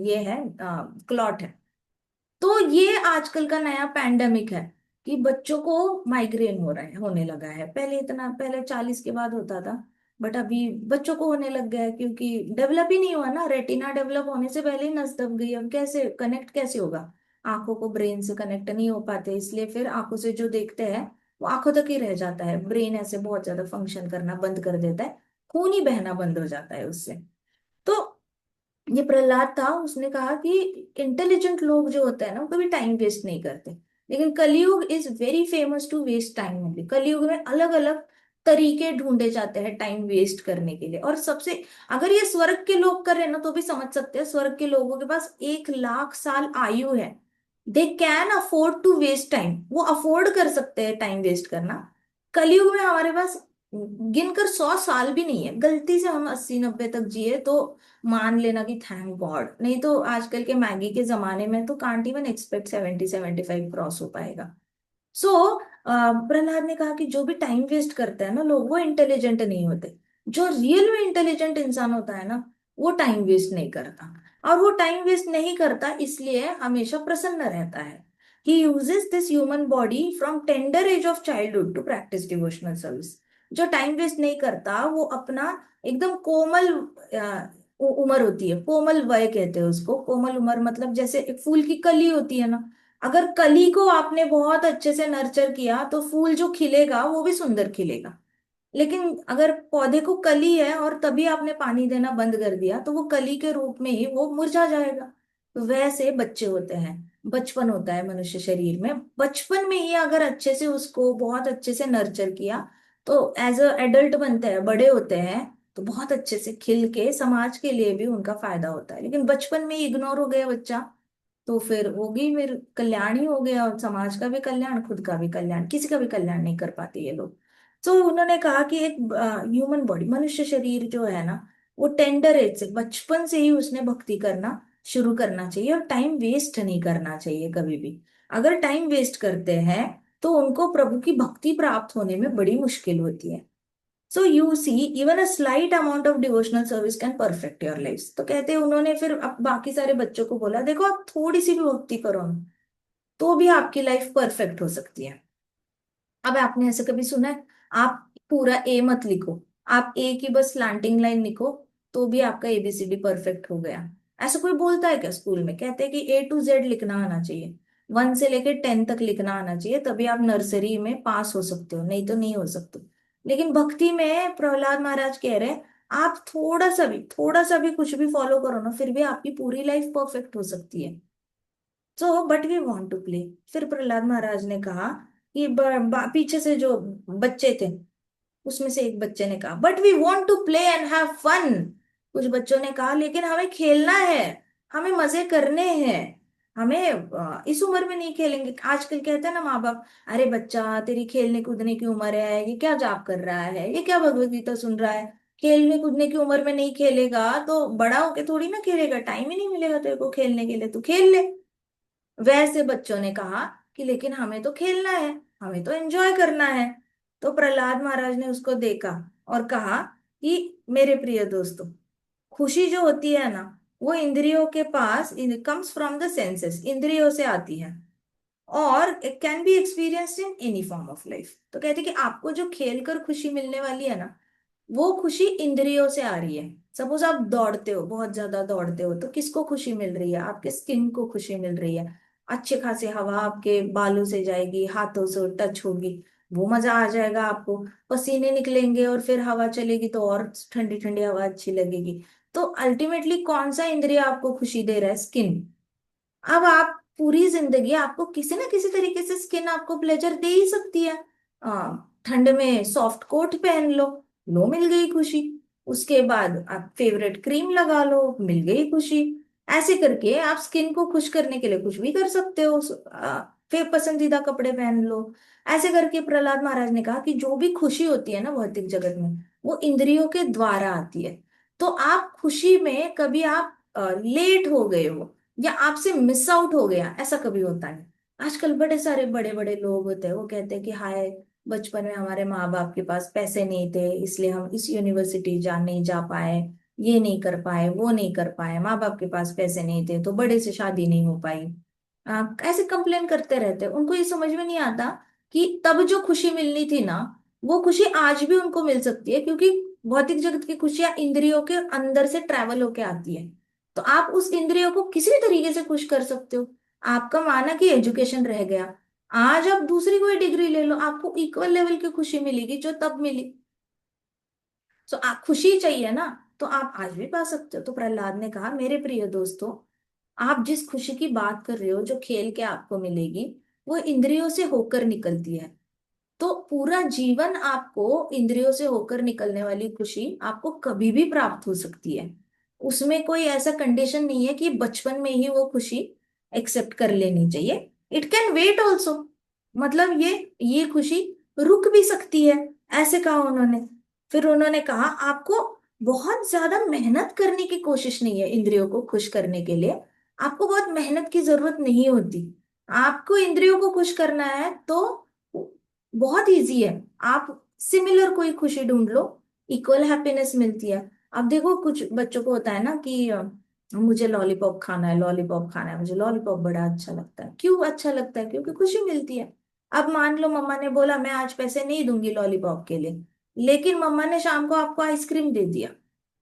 ये है, क्लॉट है। तो ये आजकल का नया पैंडेमिक है कि बच्चों को माइग्रेन हो रहा है, होने लगा है, पहले इतना, पहले 40 के बाद होता था, बट अभी बच्चों को होने लग गया है, क्योंकि डेवलप ही नहीं हुआ ना, रेटिना डेवलप होने से पहले ही नस दब गई, अब कैसे कनेक्ट कैसे होगा, आंखों को ब्रेन से कनेक्ट नहीं हो पाते, इसलिए फिर आंखों से जो देखते हैं वो आंखों तक ही रह जाता है, ब्रेन ऐसे बहुत ज्यादा फंक्शन करना बंद कर देता है, खून ही बहना बंद हो जाता है उससे। तो ये प्रहलाद था, उसने कहा कि इंटेलिजेंट लोग जो होते हैं ना वो कभी टाइम वेस्ट नहीं करते, लेकिन Kalyug is very famous to waste time only. Kalyug में अलग अलग तरीके ढूंढे जाते हैं टाइम वेस्ट करने के लिए। और सबसे, अगर ये स्वर्ग के लोग कर रहे हैं ना तो भी समझ सकते हैं, स्वर्ग के लोगों के पास 1 लाख साल आयु है। They can afford to waste time, वो अफोर्ड कर सकते हैं टाइम वेस्ट करना। कलयुग में हमारे पास गिनकर 100 साल भी नहीं है, गलती से हम 80-90 तक जिए तो मान लेना कि थैंक गॉड, नहीं तो आजकल के मैगी के जमाने में तो कांट इवन एक्सपेक्ट 70-75 क्रॉस हो पाएगा। सो प्रहलाद ने कहा कि जो भी टाइम वेस्ट करता है ना लोग, वो इंटेलिजेंट नहीं होते। जो रियल में इंटेलिजेंट इंसान होता है ना, वो टाइम वेस्ट नहीं करता। और वो टाइम वेस्ट नहीं करता इसलिए हमेशा प्रसन्न रहता है। He uses this human body from tender age of childhood to practice devotional service. जो टाइम वेस्ट नहीं करता वो अपना एकदम कोमल उम्र होती है, कोमल वय कहते हैं उसको। कोमल उम्र मतलब जैसे एक फूल की कली होती है ना, अगर कली को आपने बहुत अच्छे से नर्चर किया तो फूल जो खिलेगा वो भी सुंदर खिलेगा। लेकिन अगर पौधे को कली है और तभी आपने पानी देना बंद कर दिया तो वो कली के रूप में ही वो मुरझा जाएगा। तो वैसे बच्चे होते हैं, बचपन होता है मनुष्य शरीर में, बचपन में ही अगर अच्छे से उसको बहुत अच्छे से नर्चर किया तो एज अ एडल्ट बनते हैं, बड़े होते हैं तो बहुत अच्छे से खिल के समाज के लिए भी उनका फायदा होता है। लेकिन बचपन में ही इग्नोर हो गया बच्चा तो फिर होगी, फिर कल्याण ही हो गया, और समाज का भी कल्याण, खुद का भी कल्याण, किसी का भी कल्याण नहीं कर पाते ये लोग। तो उन्होंने कहा कि एक ह्यूमन बॉडी, मनुष्य शरीर जो है ना, वो टेंडर एज से, बचपन से ही उसने भक्ति करना शुरू करना चाहिए और टाइम वेस्ट नहीं करना चाहिए कभी भी। अगर टाइम वेस्ट करते हैं तो उनको प्रभु की भक्ति प्राप्त होने में बड़ी मुश्किल होती है। So you see, even a slight amount of devotional service can perfect your life. तो कहते हैं, उन्होंने फिर अब बाकी सारे बच्चों को बोला, देखो आप थोड़ी सी भी भक्ति करो ना तो भी आपकी लाइफ परफेक्ट हो सकती है। अब आपने ऐसे कभी सुना है, आप पूरा ए मत लिखो, आप ए की बस स्लैंटिंग लाइन लिखो तो भी आपका एबीसीडी परफेक्ट हो गया? ऐसा कोई बोलता है क्या? स्कूल में कहते हैं कि A to Z लिखना आना चाहिए, 1 से लेकर 10 तक लिखना आना चाहिए, तभी आप नर्सरी में पास हो सकते हो, नहीं तो नहीं हो सकते। लेकिन भक्ति में प्रहलाद महाराज कह रहे हैं, आप थोड़ा सा भी कुछ भी फॉलो करो ना, फिर भी आपकी पूरी लाइफ परफेक्ट हो सकती है। So but we want to play. फिर प्रहलाद महाराज ने कहा कि पीछे से जो बच्चे थे उसमें से एक बच्चे ने कहा, but we want to play and have fun. कुछ बच्चों ने कहा, लेकिन हमें खेलना है, हमें मजे करने हैं, हमें इस उम्र में नहीं खेलेंगे। आजकल कहते हैं ना माँ बाप, अरे बच्चा तेरी खेलने कूदने की उम्र है, ये क्या जाप कर रहा है, ये क्या भगवत गीता सुन रहा है। खेलने कूदने की उम्र में नहीं खेलेगा तो बड़ा होके थोड़ी ना खेलेगा, टाइम ही नहीं मिलेगा तेरे को खेलने के लिए, तू खेल ले। वैसे बच्चों ने कहा कि लेकिन हमें तो खेलना है, हमें तो एंजॉय करना है। तो प्रहलाद महाराज ने उसको देखा और कहा कि मेरे प्रिय दोस्तों, खुशी जो होती है ना, वो इंद्रियों के पास कम्स फ्रॉम द सेंसेस, इंद्रियों से आती है, और it can be experienced in any form of life. तो कहते हैं कि आपको जो खेल कर खुशी मिलने वाली है ना, वो खुशी इंद्रियों से आ रही है। सपोज आप दौड़ते हो, बहुत ज्यादा दौड़ते हो, तो किसको खुशी मिल रही है? आपके स्किन को खुशी मिल रही है। अच्छे खासे हवा आपके बालों से जाएगी, हाथों से टच होगी, वो मजा आ जाएगा आपको। पसीने निकलेंगे और फिर हवा चलेगी तो और ठंडी ठंडी हवा अच्छी लगेगी। तो अल्टीमेटली कौन सा इंद्रिय आपको खुशी दे रहा है? स्किन। अब आप पूरी जिंदगी आपको किसी ना किसी तरीके से स्किन आपको प्लेजर दे ही सकती है। ठंड में सॉफ्ट कोट पहन लो, लो मिल गई खुशी। उसके बाद आप फेवरेट क्रीम लगा लो, मिल गई खुशी। ऐसे करके आप स्किन को खुश करने के लिए कुछ भी कर सकते हो। फिर पसंदीदा कपड़े पहन लो। ऐसे करके प्रहलाद महाराज ने कहा कि जो भी खुशी होती है ना भौतिक जगत में, वो इंद्रियों के द्वारा आती है। तो आप खुशी में कभी आप लेट हो गए हो या आपसे मिस आउट हो गया, ऐसा कभी होता नहीं। आजकल बड़े सारे बड़े बड़े लोग होते हैं, वो कहते हैं कि हाय, बचपन में हमारे माँ बाप के पास पैसे नहीं थे इसलिए हम इस यूनिवर्सिटी नहीं जा पाए, ये नहीं कर पाए, वो नहीं कर पाए, माँ बाप के पास पैसे नहीं थे तो बड़े से शादी नहीं हो पाई। ऐसे कंप्लेन करते रहते हैं। उनको ये समझ में नहीं आता कि तब जो खुशी मिलनी थी ना, वो खुशी आज भी उनको मिल सकती है, क्योंकि भौतिक जगत की खुशियां इंद्रियों के अंदर से ट्रैवल होके आती है। तो आप उस इंद्रियों को किसी भी तरीके से खुश कर सकते हो। आपका माना कि एजुकेशन रह गया, आज आप दूसरी कोई डिग्री ले लो, आपको इक्वल लेवल की खुशी मिलेगी जो तब मिली। तो आप खुशी चाहिए ना, तो आप आज भी पा सकते हो। तो प्रहलाद ने कहा, मेरे प्रिय दोस्तों, आप जिस खुशी की बात कर रहे हो जो खेल के आपको मिलेगी, वो इंद्रियों से होकर निकलती है। तो पूरा जीवन आपको इंद्रियों से होकर निकलने वाली खुशी आपको कभी भी प्राप्त हो सकती है। उसमें कोई ऐसा कंडीशन नहीं है कि बचपन में ही वो खुशी एक्सेप्ट कर लेनी चाहिए। इट कैन वेट ऑल्सो, मतलब ये खुशी रुक भी सकती है, ऐसे कहा उन्होंने। फिर उन्होंने कहा आपको बहुत ज्यादा मेहनत करने की कोशिश नहीं है इंद्रियों को खुश करने के लिए। आपको बहुत मेहनत की जरूरत नहीं होती। आपको इंद्रियों को खुश करना है तो बहुत इजी है। आप सिमिलर कोई खुशी ढूंढ लो, इक्वल हैप्पीनेस मिलती है। अब देखो कुछ बच्चों को होता है ना कि मुझे लॉलीपॉप खाना है, लॉलीपॉप खाना है, मुझे लॉलीपॉप बड़ा अच्छा लगता है। क्यों अच्छा लगता है? क्योंकि खुशी मिलती है। अब मान लो मम्मा ने बोला मैं आज पैसे नहीं दूंगी लॉलीपॉप के लिए, लेकिन मम्मा ने शाम को आपको आइसक्रीम दे दिया,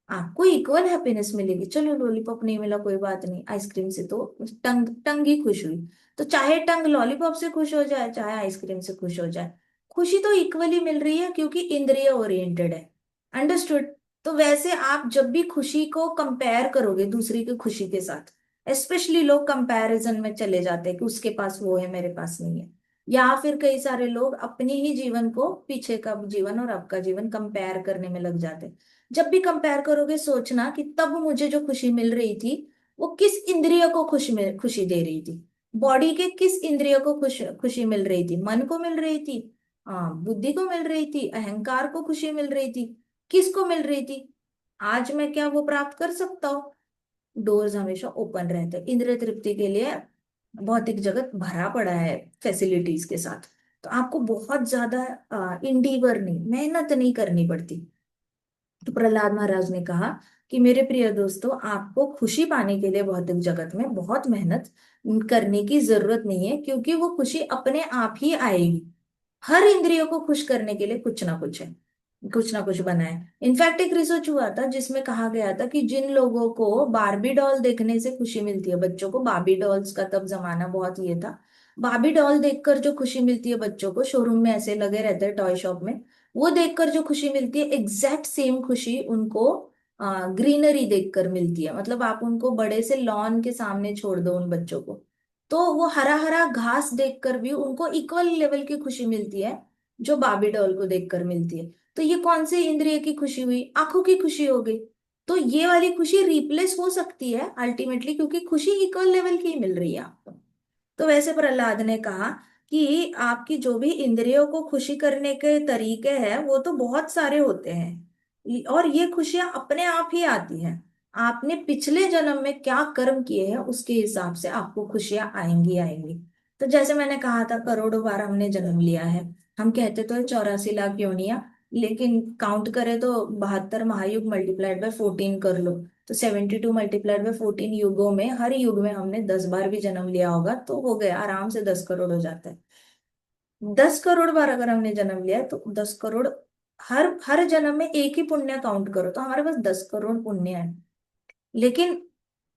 आपको इक्वल हैप्पीनेस मिलेगी। चलो लॉलीपॉप नहीं मिला कोई बात नहीं, आइसक्रीम से तो टंग टंग ही खुश हुई। तो चाहे टंग लॉलीपॉप से खुश हो जाए चाहे आइसक्रीम से खुश हो जाए, खुशी तो इक्वली मिल रही है क्योंकि इंद्रिय ओरिएंटेड है। अंडरस्टूड? तो वैसे आप जब भी खुशी को कंपेयर करोगे दूसरी की खुशी के साथ, स्पेशली लोग कंपैरिजन में चले जाते हैं कि उसके पास वो है मेरे पास नहीं है, या फिर कई सारे लोग अपने ही जीवन को, पीछे का जीवन और अब का जीवन कंपेयर करने में लग जाते हैं। जब भी कंपेयर करोगे सोचना कि तब मुझे जो खुशी मिल रही थी वो किस इंद्रिय को खुशी दे रही थी। बॉडी के किस इंद्रिय को खुशी मिल रही थी? मन को मिल रही थी, बुद्धि को मिल रही थी, अहंकार को खुशी मिल रही थी, किसको मिल रही थी? आज मैं क्या वो प्राप्त कर सकता हूँ? डोर्स हमेशा ओपन रहते हैं इंद्रिय तृप्ति के लिए। भौतिक जगत भरा पड़ा है फैसिलिटीज के साथ। तो आपको बहुत ज्यादा इंडीवर नहीं, मेहनत नहीं करनी पड़ती। तो प्रहलाद महाराज ने कहा कि मेरे प्रिय दोस्तों, आपको खुशी पाने के लिए भौतिक जगत में बहुत मेहनत करने की जरूरत नहीं है, क्योंकि वो खुशी अपने आप ही आएगी। हर इंद्रियों को खुश करने के लिए कुछ ना कुछ है, कुछ ना कुछ बना है। इनफैक्ट एक रिसर्च हुआ था जिसमें कहा गया था कि जिन लोगों को बारबी डॉल देखने से खुशी मिलती है, बच्चों को बारबी डॉल्स का तब जमाना बहुत ये था, बारबी डॉल देखकर जो खुशी मिलती है बच्चों को, शोरूम में ऐसे लगे रहते हैं टॉय शॉप में, वो देखकर जो खुशी मिलती है एग्जैक्ट सेम खुशी उनको ग्रीनरी देखकर मिलती है। मतलब आप उनको बड़े से लॉन के सामने छोड़ दो उन बच्चों को, तो वो हरा हरा घास देखकर भी उनको इक्वल लेवल की खुशी मिलती है जो बारबी डॉल को देखकर मिलती है। तो ये कौन से इंद्रिय की खुशी हुई? आंखों की खुशी हो गई। तो ये वाली खुशी रिप्लेस हो सकती है अल्टीमेटली, क्योंकि खुशी इक्वल लेवल की मिल रही है आपको। तो वैसे प्रहलाद ने कहा कि आपकी जो भी इंद्रियों को खुशी करने के तरीके हैं वो तो बहुत सारे होते हैं, और ये खुशियां अपने आप ही आती हैं। आपने पिछले जन्म में क्या कर्म किए हैं उसके हिसाब से आपको खुशियां आएंगी आएंगी। तो जैसे मैंने कहा था करोड़ों बार हमने जन्म लिया है। हम कहते तो 84 लाख योनियां, लेकिन काउंट करें तो 72 महायुग मल्टीप्लाइड बाय 14 कर लो। तो 72 मल्टीप्लाइड बाय 14 युगों में हर युग में हमने 10 बार भी जन्म लिया होगा तो हो गया आराम से 10 करोड़ हो जाता है। 10 करोड़ बार अगर हमने जन्म लिया है तो 10 करोड़, हर हर जन्म में एक ही पुण्य काउंट करो तो हमारे पास 10 करोड़ पुण्य है। लेकिन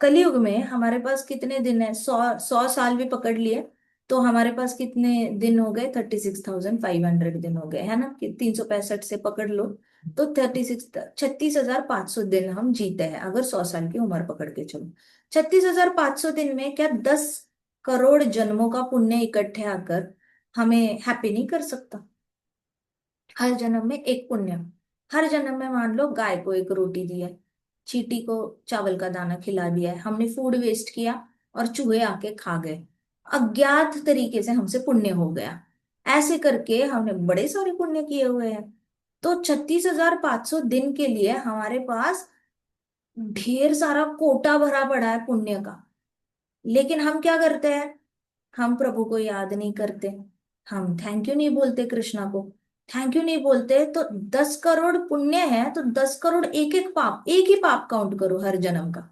कलयुग में हमारे पास कितने दिन है? 100 100 साल भी पकड़ लिए तो हमारे पास कितने दिन हो गए? 36,500 दिन हो गए, है ना? कि 365 से पकड़ लो तो 36,500 दिन हम जीते हैं अगर 100 साल की उम्र पकड़ के चलो। 36,500 दिन में क्या 10 करोड़ जन्मों का पुण्य इकट्ठे आकर हमें हैप्पी नहीं कर सकता? हर जन्म में एक पुण्य। हर जन्म में मान लो गाय को एक रोटी दी है, चींटी को चावल का दाना खिला दिया है, हमने फूड वेस्ट किया और चूहे आके खा गए, अज्ञात तरीके से हमसे पुण्य हो गया। ऐसे करके हमने बड़े सारे पुण्य किए हुए हैं। तो 36,500 दिन के लिए हमारे पास ढेर सारा कोटा भरा पड़ा है पुण्य का। लेकिन हम क्या करते हैं? हम प्रभु को याद नहीं करते, हम थैंक यू नहीं बोलते कृष्णा को। थैंक यू नहीं बोलते तो 10 करोड़ पुण्य है तो 10 करोड़ एक एक पाप, एक ही पाप काउंट करो हर जन्म का,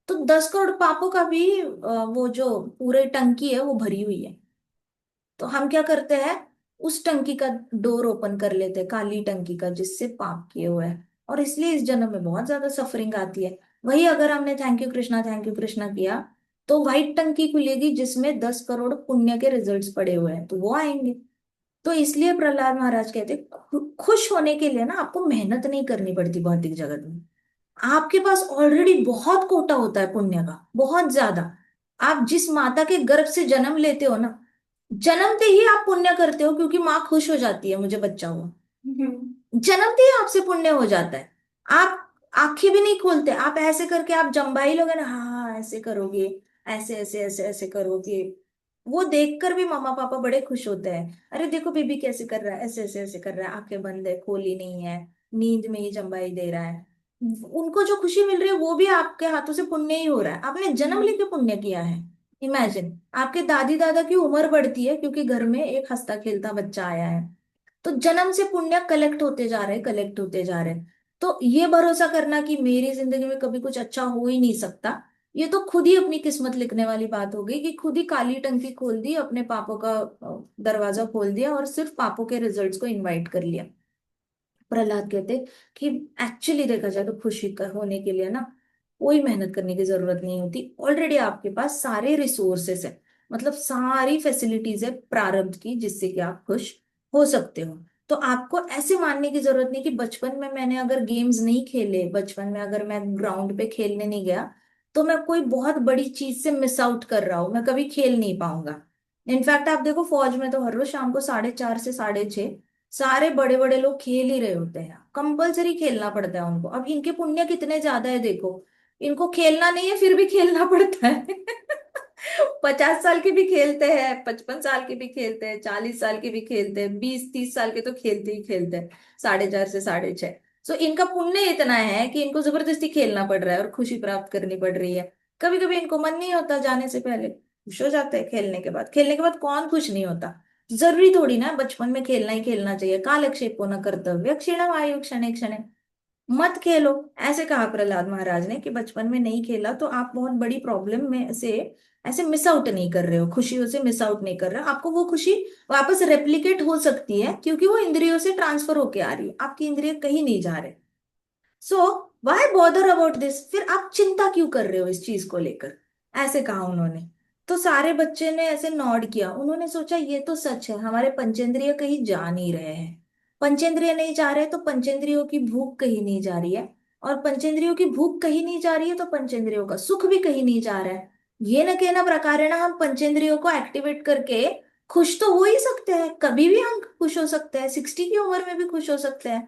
तो 10 करोड़ पापों का भी वो जो पूरे टंकी है वो भरी हुई है। तो हम क्या करते हैं? उस टंकी का डोर ओपन कर लेते हैं, काली टंकी का जिससे पाप किए हुए हैं, और इसलिए इस जन्म में बहुत ज्यादा सफरिंग आती है। वही अगर हमने थैंक यू कृष्णा किया तो व्हाइट टंकी खुलेगी जिसमें 10 करोड़ पुण्य के रिजल्ट्स पड़े हुए हैं तो वो आएंगे। तो इसलिए प्रहलाद महाराज कहते हैं, खुश होने के लिए ना आपको मेहनत नहीं करनी पड़ती भौतिक जगत में। आपके पास ऑलरेडी बहुत कोटा होता है पुण्य का, बहुत ज्यादा। आप जिस माता के गर्भ से जन्म लेते हो ना, जन्मते ही आप पुण्य करते हो, क्योंकि माँ खुश हो जाती है मुझे बच्चा हुआ। हम्म। जन्मते ही आपसे पुण्य हो जाता है। आप आंखें भी नहीं खोलते, आप ऐसे करके आप जंबाई लोगे ना, हाँ हाँ ऐसे करोगे, ऐसे ऐसे ऐसे ऐसे करोगे, वो देखकर भी मम्मा पापा बड़े खुश होते हैं। अरे देखो बेबी कैसे कर रहा है, ऐसे ऐसे ऐसे कर रहा है, आंखें बंद है, खोली नहीं है, नींद में ही जंबाई दे रहा है। उनको जो खुशी मिल रही है वो भी आपके हाथों से पुण्य ही हो रहा है, आपने जन्म लेके पुण्य किया है। इमेजिन, आपके दादी दादा की उम्र बढ़ती है क्योंकि घर में एक हंसता खेलता बच्चा आया है। तो जन्म से पुण्य कलेक्ट होते जा रहे हैं, कलेक्ट होते जा रहे हैं। तो ये भरोसा करना कि मेरी जिंदगी में कभी कुछ अच्छा हो ही नहीं सकता, ये तो खुद ही अपनी किस्मत लिखने वाली बात हो गई कि खुद ही काली टंकी खोल दी, अपने पापों का दरवाजा खोल दिया और सिर्फ पापों के रिजल्ट्स को इनवाइट कर लिया। प्रहलाद कहते कि एक्चुअली देखा जाए तो खुशी का होने के लिए ना कोई मेहनत करने की जरूरत नहीं होती, ऑलरेडी आपके पास सारे रिसोर्सेस है, मतलब सारी फैसिलिटीज है प्रारब्ध की, जिससे कि आप खुश हो सकते हो। तो आपको ऐसे मानने की जरूरत नहीं कि बचपन में मैंने अगर गेम्स नहीं खेले, बचपन में अगर मैं ग्राउंड पे खेलने नहीं गया, तो मैं कोई बहुत बड़ी चीज से मिस आउट कर रहा हूं, मैं कभी खेल नहीं पाऊंगा। इनफैक्ट आप देखो फौज में तो हर रोज शाम को 4:30 से 6:30 सारे बड़े बड़े लोग खेल ही रहे होते हैं, कंपलसरी खेलना पड़ता है उनको। अब इनके पुण्य कितने ज्यादा है देखो, इनको खेलना नहीं है फिर भी खेलना पड़ता है। 50 साल के भी खेलते हैं, 55 साल के भी खेलते हैं, 40 साल के भी खेलते हैं, 20-30 साल के तो खेलते ही खेलते हैं, 4:30 से 6:30। सो इनका पुण्य इतना है कि इनको जबरदस्ती खेलना पड़ रहा है और खुशी प्राप्त करनी पड़ रही है। कभी कभी इनको मन नहीं होता जाने से पहले, खुश हो जाते हैं खेलने के बाद। खेलने के बाद कौन खुश नहीं होता? जरूरी थोड़ी ना है बचपन में खेलना ही खेलना चाहिए, कालक्षेपो न कर्तव्य क्षीणम आयु क्षणे क्षणे। मत खेलो, ऐसे कहा प्रहलाद महाराज ने कि बचपन में नहीं खेला तो आप बहुत बड़ी प्रॉब्लम में से ऐसे मिस आउट नहीं कर रहे हो, खुशियों से मिस आउट नहीं कर रहे हो, आपको वो खुशी वापस रेप्लिकेट हो सकती है क्योंकि वो इंद्रियों से ट्रांसफर होके आ रही है, आपकी इंद्रिय कहीं नहीं जा रहे। सो वाई बॉदर अबाउट दिस, फिर आप चिंता क्यों कर रहे हो इस चीज को लेकर, ऐसे कहा उन्होंने। तो सारे बच्चे ने ऐसे नॉड किया, उन्होंने सोचा ये तो सच है, हमारे पंचेंद्रिय कहीं जा नहीं रहे हैं। पंचेंद्रिय नहीं जा रहे तो पंचेंद्रियों की भूख कहीं नहीं जा रही है, और पंचेंद्रियों की भूख कहीं नहीं जा रही है तो पंचेंद्रियों का सुख भी कहीं नहीं जा रहा है। ये न कहना प्रकारेण हम पंचेंद्रियों को एक्टिवेट करके खुश तो हो ही सकते हैं, कभी भी हम खुश हो सकते हैं, 60 की उम्र में भी खुश हो सकते हैं।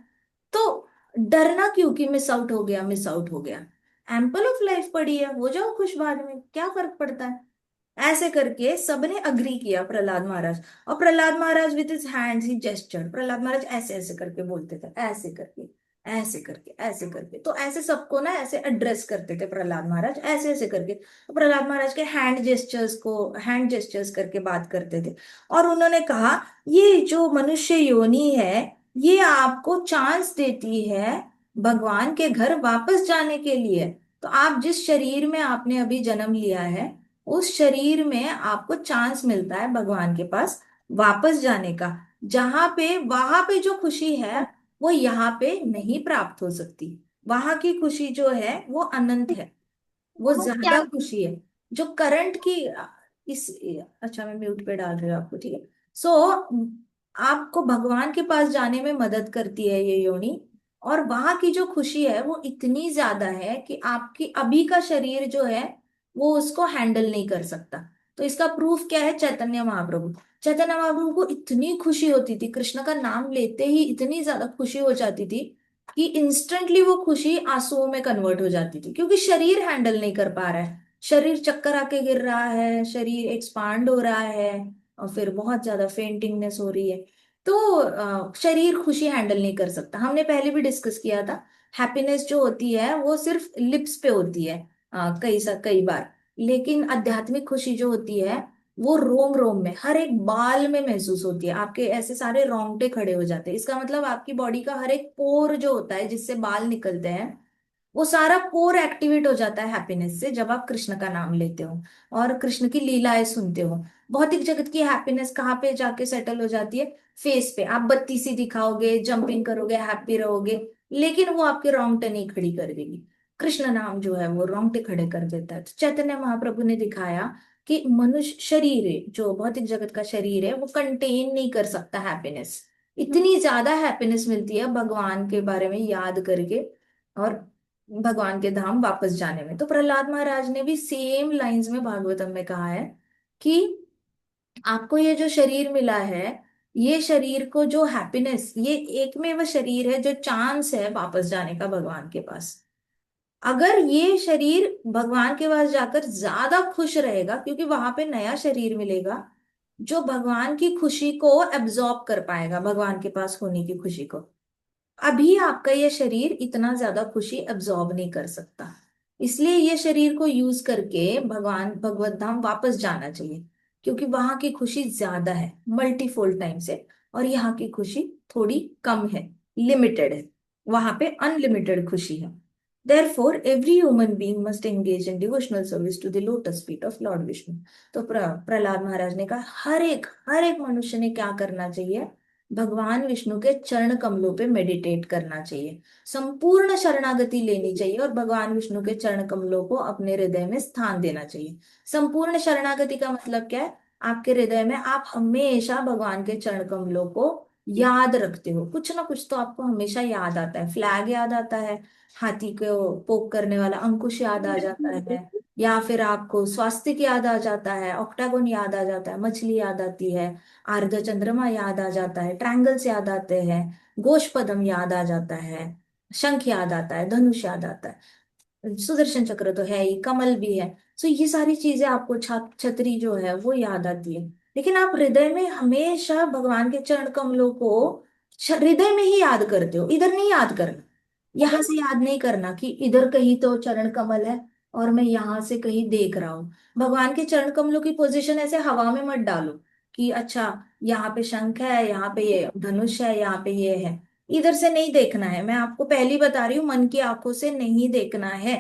तो डरना क्यों कि मिस आउट हो गया, मिस आउट हो गया, एम्पल ऑफ लाइफ पड़ी है, हो जाओ खुश बाद में, क्या फर्क पड़ता है। ऐसे करके सबने अग्री किया प्रहलाद महाराज। और Prahlad Maharaj with his hands he gesture, Prahlad Maharaj ऐसे ऐसे करके बोलते थे, ऐसे करके ऐसे करके ऐसे करके, तो ऐसे सबको ना ऐसे एड्रेस करते थे प्रहलाद महाराज, ऐसे ऐसे करके। तो प्रहलाद महाराज के हैंड जेस्चर्स करके बात करते थे। और उन्होंने कहा ये जो मनुष्य योनि है, ये आपको चांस देती है भगवान के घर वापस जाने के लिए। तो आप जिस शरीर में आपने अभी जन्म लिया है, उस शरीर में आपको चांस मिलता है भगवान के पास वापस जाने का, जहां पे वहां पे जो खुशी है वो यहाँ पे नहीं प्राप्त हो सकती। वहां की खुशी जो है वो अनंत है, वो वो क्या। ज्यादा खुशी है जो करंट की इस। अच्छा मैं म्यूट पे डाल रही हूँ आपको, ठीक है। सो आपको भगवान के पास जाने में मदद करती है ये योनि, और वहां की जो खुशी है वो इतनी ज्यादा है कि आपकी अभी का शरीर जो है वो उसको हैंडल नहीं कर सकता। तो इसका प्रूफ क्या है, चैतन्य महाप्रभु। चैतन्य महाप्रभु को इतनी खुशी होती थी, कृष्ण का नाम लेते ही इतनी ज्यादा खुशी हो जाती थी कि इंस्टेंटली वो खुशी आंसुओं में कन्वर्ट हो जाती थी, क्योंकि शरीर हैंडल नहीं कर पा रहा है, शरीर चक्कर आके गिर रहा है, शरीर एक्सपांड हो रहा है, और फिर बहुत ज्यादा फेंटिंगनेस हो रही है। तो शरीर खुशी हैंडल नहीं कर सकता। हमने पहले भी डिस्कस किया था, हैप्पीनेस जो होती है वो सिर्फ लिप्स पे होती है कई बार, लेकिन आध्यात्मिक खुशी जो होती है वो रोम रोम में, हर एक बाल में महसूस होती है, आपके ऐसे सारे रोंगटे खड़े हो जाते हैं। इसका मतलब आपकी बॉडी का हर एक पोर जो होता है जिससे बाल निकलते हैं, वो सारा पोर एक्टिवेट हो जाता है हैप्पीनेस से जब आप कृष्ण का नाम लेते हो और कृष्ण की लीलाएं सुनते हो। भौतिक जगत की हैप्पीनेस कहाँ पे जाके सेटल हो जाती है? फेस पे, आप बत्ती सी दिखाओगे, जंपिंग करोगे, हैप्पी रहोगे, लेकिन वो आपके रोंगटे नहीं खड़ी कर देगी। कृष्ण नाम जो है वो रोंगटे खड़े कर देता है। तो चैतन्य महाप्रभु ने दिखाया कि मनुष्य शरीर है, जो भौतिक जगत का शरीर है, वो कंटेन नहीं कर सकता हैप्पीनेस। इतनी ज्यादा हैप्पीनेस मिलती है भगवान के बारे में याद करके और भगवान के धाम वापस जाने में। तो प्रहलाद महाराज ने भी सेम लाइंस में भागवतम में कहा है कि आपको ये जो शरीर मिला है, ये शरीर को जो हैप्पीनेस, ये एक में वह शरीर है जो चांस है वापस जाने का भगवान के पास। अगर ये शरीर भगवान के पास जाकर ज्यादा खुश रहेगा, क्योंकि वहां पे नया शरीर मिलेगा जो भगवान की खुशी को एब्जॉर्ब कर पाएगा, भगवान के पास होने की खुशी को। अभी आपका ये शरीर इतना ज्यादा खुशी एब्जॉर्ब नहीं कर सकता। इसलिए ये शरीर को यूज करके भगवान भगवत धाम वापस जाना चाहिए, क्योंकि वहां की खुशी ज्यादा है मल्टीफोल्ड टाइम से, और यहाँ की खुशी थोड़ी कम है, लिमिटेड है। वहां पे अनलिमिटेड खुशी है। Therefore, every human being must engage in devotional service to the lotus feet of Lord Vishnu। तो प्रहलाद महाराज ने कहा हर एक मनुष्य ने क्या करना चाहिए? भगवान विष्णु के चरण कमलों पे मेडिटेट करना चाहिए, संपूर्ण शरणागति लेनी चाहिए, और भगवान विष्णु के चरण कमलों को अपने हृदय में स्थान देना चाहिए। संपूर्ण शरणागति का मतलब क्या है? आपके हृदय में आप हमेशा भगवान के चरण कमलों को याद रखते हो, कुछ ना कुछ तो आपको हमेशा याद आता है। फ्लैग याद आता है, हाथी को पोक करने वाला अंकुश याद आ जाता है, या फिर आपको स्वास्तिक याद आ जाता है, ऑक्टागोन याद आ जाता है, मछली याद आती है, आर्द्र चंद्रमा याद आ जाता है, ट्रायंगल्स याद आते हैं, गोशपदम याद आ जाता है, शंख याद आता है, धनुष याद आता है, सुदर्शन चक्र तो है ही, कमल भी है। सो ये सारी चीजें आपको, छतरी जो है वो याद आती है। लेकिन आप हृदय में हमेशा भगवान के चरण कमलों को हृदय में ही याद करते हो, इधर नहीं याद करना। यहाँ से याद नहीं करना कि इधर कहीं तो चरण कमल है और मैं यहाँ से कहीं देख रहा हूँ। भगवान के चरण कमलों की पोजीशन ऐसे हवा में मत डालो कि अच्छा यहाँ पे शंख है, यहाँ पे ये धनुष है, यहाँ पे ये है। इधर से नहीं देखना है, मैं आपको पहली बता रही हूँ, मन की आंखों से नहीं देखना है।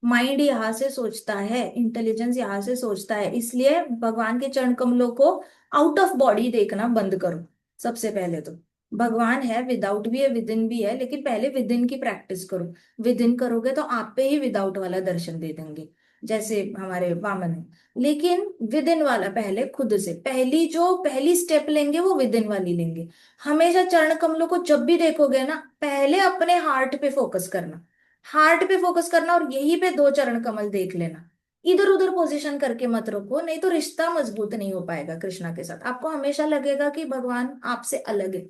माइंड यहाँ से सोचता है, इंटेलिजेंस यहाँ से सोचता है, इसलिए भगवान के चरण कमलों को आउट ऑफ बॉडी देखना बंद करो। सबसे पहले तो भगवान है, विदाउट भी है, विद इन भी है, लेकिन पहले विद इन की प्रैक्टिस करो। विद इन करोगे तो आप पे ही विदाउट वाला दर्शन दे देंगे, जैसे हमारे वामन है। लेकिन विद इन वाला पहले खुद से, पहली स्टेप लेंगे वो विद इन वाली लेंगे। हमेशा चरण कमलों को जब भी देखोगे ना, पहले अपने हार्ट पे फोकस करना, हार्ट पे फोकस करना, और यहीं पे दो चरण कमल देख लेना। इधर उधर पोजीशन करके मत रखो, नहीं तो रिश्ता मजबूत नहीं हो पाएगा कृष्णा के साथ। आपको हमेशा लगेगा कि भगवान आपसे अलग है।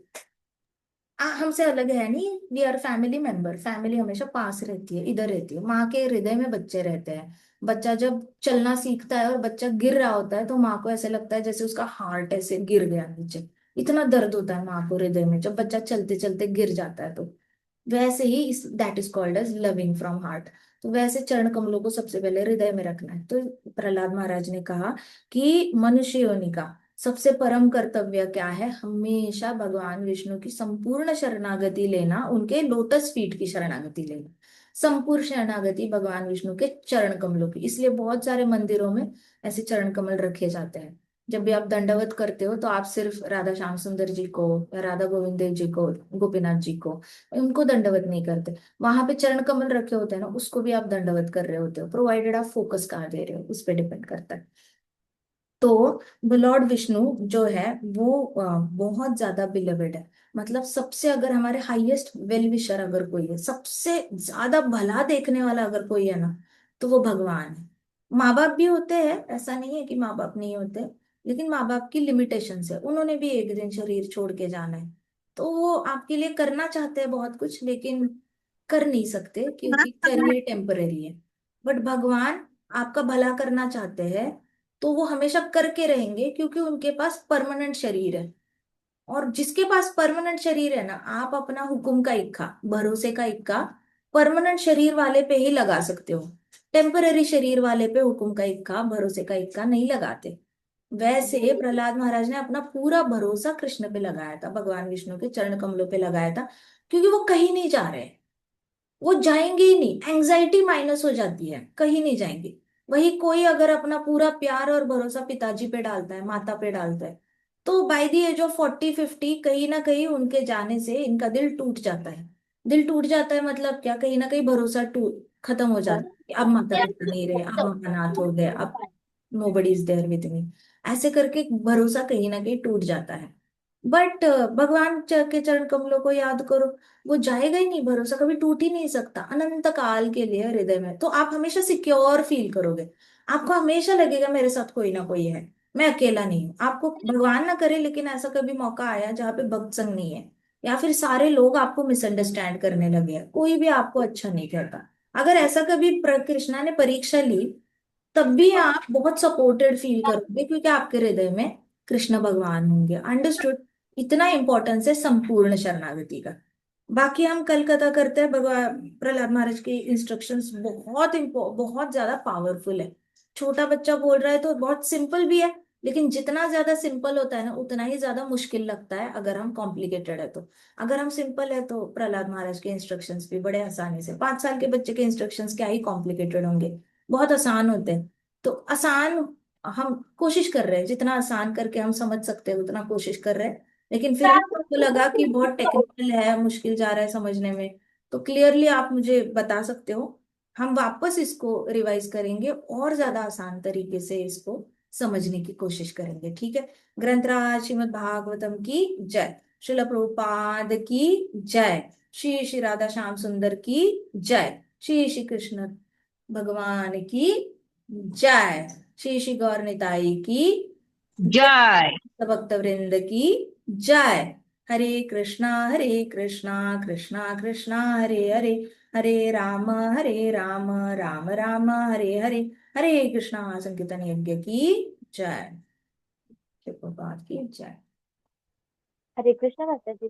हमसे अलग है नहीं, we are family member. Family हमेशा पास रहती है, इधर रहती है, माँ के हृदय में बच्चे रहते हैं। बच्चा जब चलना सीखता है और बच्चा गिर रहा होता है, तो माँ को ऐसे लगता है जैसे उसका हार्ट ऐसे गिर गया नीचे। इतना दर्द होता है माँ को हृदय में जब बच्चा चलते चलते गिर जाता है। तो वैसे ही इस that is called as loving from heart. तो वैसे चरण कमलों को सबसे पहले हृदय में रखना है। तो प्रहलाद महाराज ने कहा कि मनुष्य योनि का सबसे परम कर्तव्य क्या है? हमेशा भगवान विष्णु की संपूर्ण शरणागति लेना, उनके लोटस फीट की शरणागति लेना। संपूर्ण शरणागति भगवान विष्णु के चरण कमलों की, इसलिए बहुत सारे मंदिरों में ऐसे चरण कमल रखे जाते हैं। जब भी आप दंडवत करते हो तो आप सिर्फ राधा श्याम सुंदर जी को या राधा गोविंद देव जी को, गोपीनाथ जी को, उनको दंडवत नहीं करते। वहां पे चरण कमल रखे होते हैं ना, उसको भी आप दंडवत कर रहे होते हो, प्रोवाइडेड आप फोकस कहाँ दे रहे हो उस पर डिपेंड करता है। तो लॉर्ड विष्णु जो है वो बहुत ज्यादा बिलीवेड है। मतलब सबसे, अगर हमारे हाईएस्ट वेल विशर अगर कोई है, सबसे ज्यादा भला देखने वाला अगर कोई है ना, तो वो भगवान है। माँ बाप भी होते हैं, ऐसा नहीं है कि माँ बाप नहीं होते, लेकिन माँ बाप की लिमिटेशंस है, उन्होंने भी एक दिन शरीर छोड़ के जाना है। तो वो आपके लिए करना चाहते हैं बहुत कुछ, लेकिन कर नहीं सकते क्योंकि शरीर टेम्पररी है। बट भगवान आपका भला करना चाहते हैं, तो वो हमेशा करके रहेंगे, क्योंकि उनके पास परमानेंट शरीर है। और जिसके पास परमानेंट शरीर है ना, आप अपना हुक्म का इक्का, भरोसे का इक्का परमानेंट शरीर वाले पे ही लगा सकते हो। टेम्पररी शरीर वाले पे हुक्म का इक्का, भरोसे का इक्का नहीं लगाते। वैसे प्रहलाद महाराज ने अपना पूरा भरोसा कृष्ण पे लगाया था, भगवान विष्णु के चरण कमलों पे लगाया था, क्योंकि वो कहीं नहीं जा रहे, वो जाएंगे ही नहीं। एंजाइटी माइनस हो जाती है, कहीं नहीं जाएंगे। वही कोई अगर अपना पूरा प्यार और भरोसा पिताजी पे डालता है, माता पे डालता है, तो बाय द एज ऑफ 40-50 कहीं ना कहीं उनके जाने से इनका दिल टूट जाता है। दिल टूट जाता है मतलब क्या? कहीं ना कहीं भरोसा टूट खत्म हो जाता है कि अब माता पिता नहीं रहे, अब हम अनाथ हो गए, अब nobody is there with me. ऐसे करके भरोसा कहीं ना कहीं टूट जाता है। बट भगवान के चरण कमलों को याद करो, वो जाएगा ही नहीं, भरोसा कभी टूट ही नहीं सकता अनंत काल के लिए हृदय में। तो आप हमेशा सिक्योर फील करोगे, आपको हमेशा लगेगा मेरे साथ कोई ना कोई है। मैं अकेला नहीं हूँ। आपको भगवान ना करे लेकिन ऐसा कभी मौका आया जहाँ पे भक्त संग नहीं है, या फिर सारे लोग आपको मिसअंडरस्टैंड करने लगे हैं, कोई भी आपको अच्छा नहीं करता, अगर ऐसा कभी कृष्णा ने परीक्षा ली, तब भी आप बहुत सपोर्टेड फील करोगे क्योंकि आपके हृदय में कृष्ण भगवान होंगे। अंडरस्टूड? इतना इंपॉर्टेंस है संपूर्ण शरणागति का। बाकी हम कल कथा करते हैं। भगवान प्रहलाद महाराज के इंस्ट्रक्शंस बहुत ज्यादा पावरफुल है। छोटा बच्चा बोल रहा है तो बहुत सिंपल भी है, लेकिन जितना ज्यादा सिंपल होता है ना उतना ही ज्यादा मुश्किल लगता है अगर हम कॉम्प्लिकेटेड है तो। अगर हम सिंपल है तो प्रहलाद महाराज के इंस्ट्रक्शंस भी बड़े आसानी से, 5 साल के बच्चे के इंस्ट्रक्शंस क्या ही कॉम्प्लिकेटेड होंगे, बहुत आसान होते हैं। तो आसान हम कोशिश कर रहे हैं, जितना आसान करके हम समझ सकते हैं उतना कोशिश कर रहे हैं। लेकिन फिर भी आपको लगा कि बहुत टेक्निकल है, मुश्किल जा रहा है समझने में, तो क्लियरली आप मुझे बता सकते हो। हम वापस इसको रिवाइज करेंगे और ज्यादा आसान तरीके से इसको समझने की कोशिश करेंगे, ठीक है? ग्रंथराज श्रीमद् भागवतम की जय। श्रील प्रभुपाद की जय। श्री श्री राधा श्याम सुंदर की जय। श्री श्री कृष्ण भगवान की जय। श्री श्री गौर निताई की जय। जय। भक्त वृंद की जय। हरे कृष्णा कृष्णा कृष्णा हरे हरे, हरे राम राम राम हरे हरे, हरे कृष्णा संकीर्तन यज्ञ की जय। प्रभुपाद की जय। हरे कृष्ण माता जी।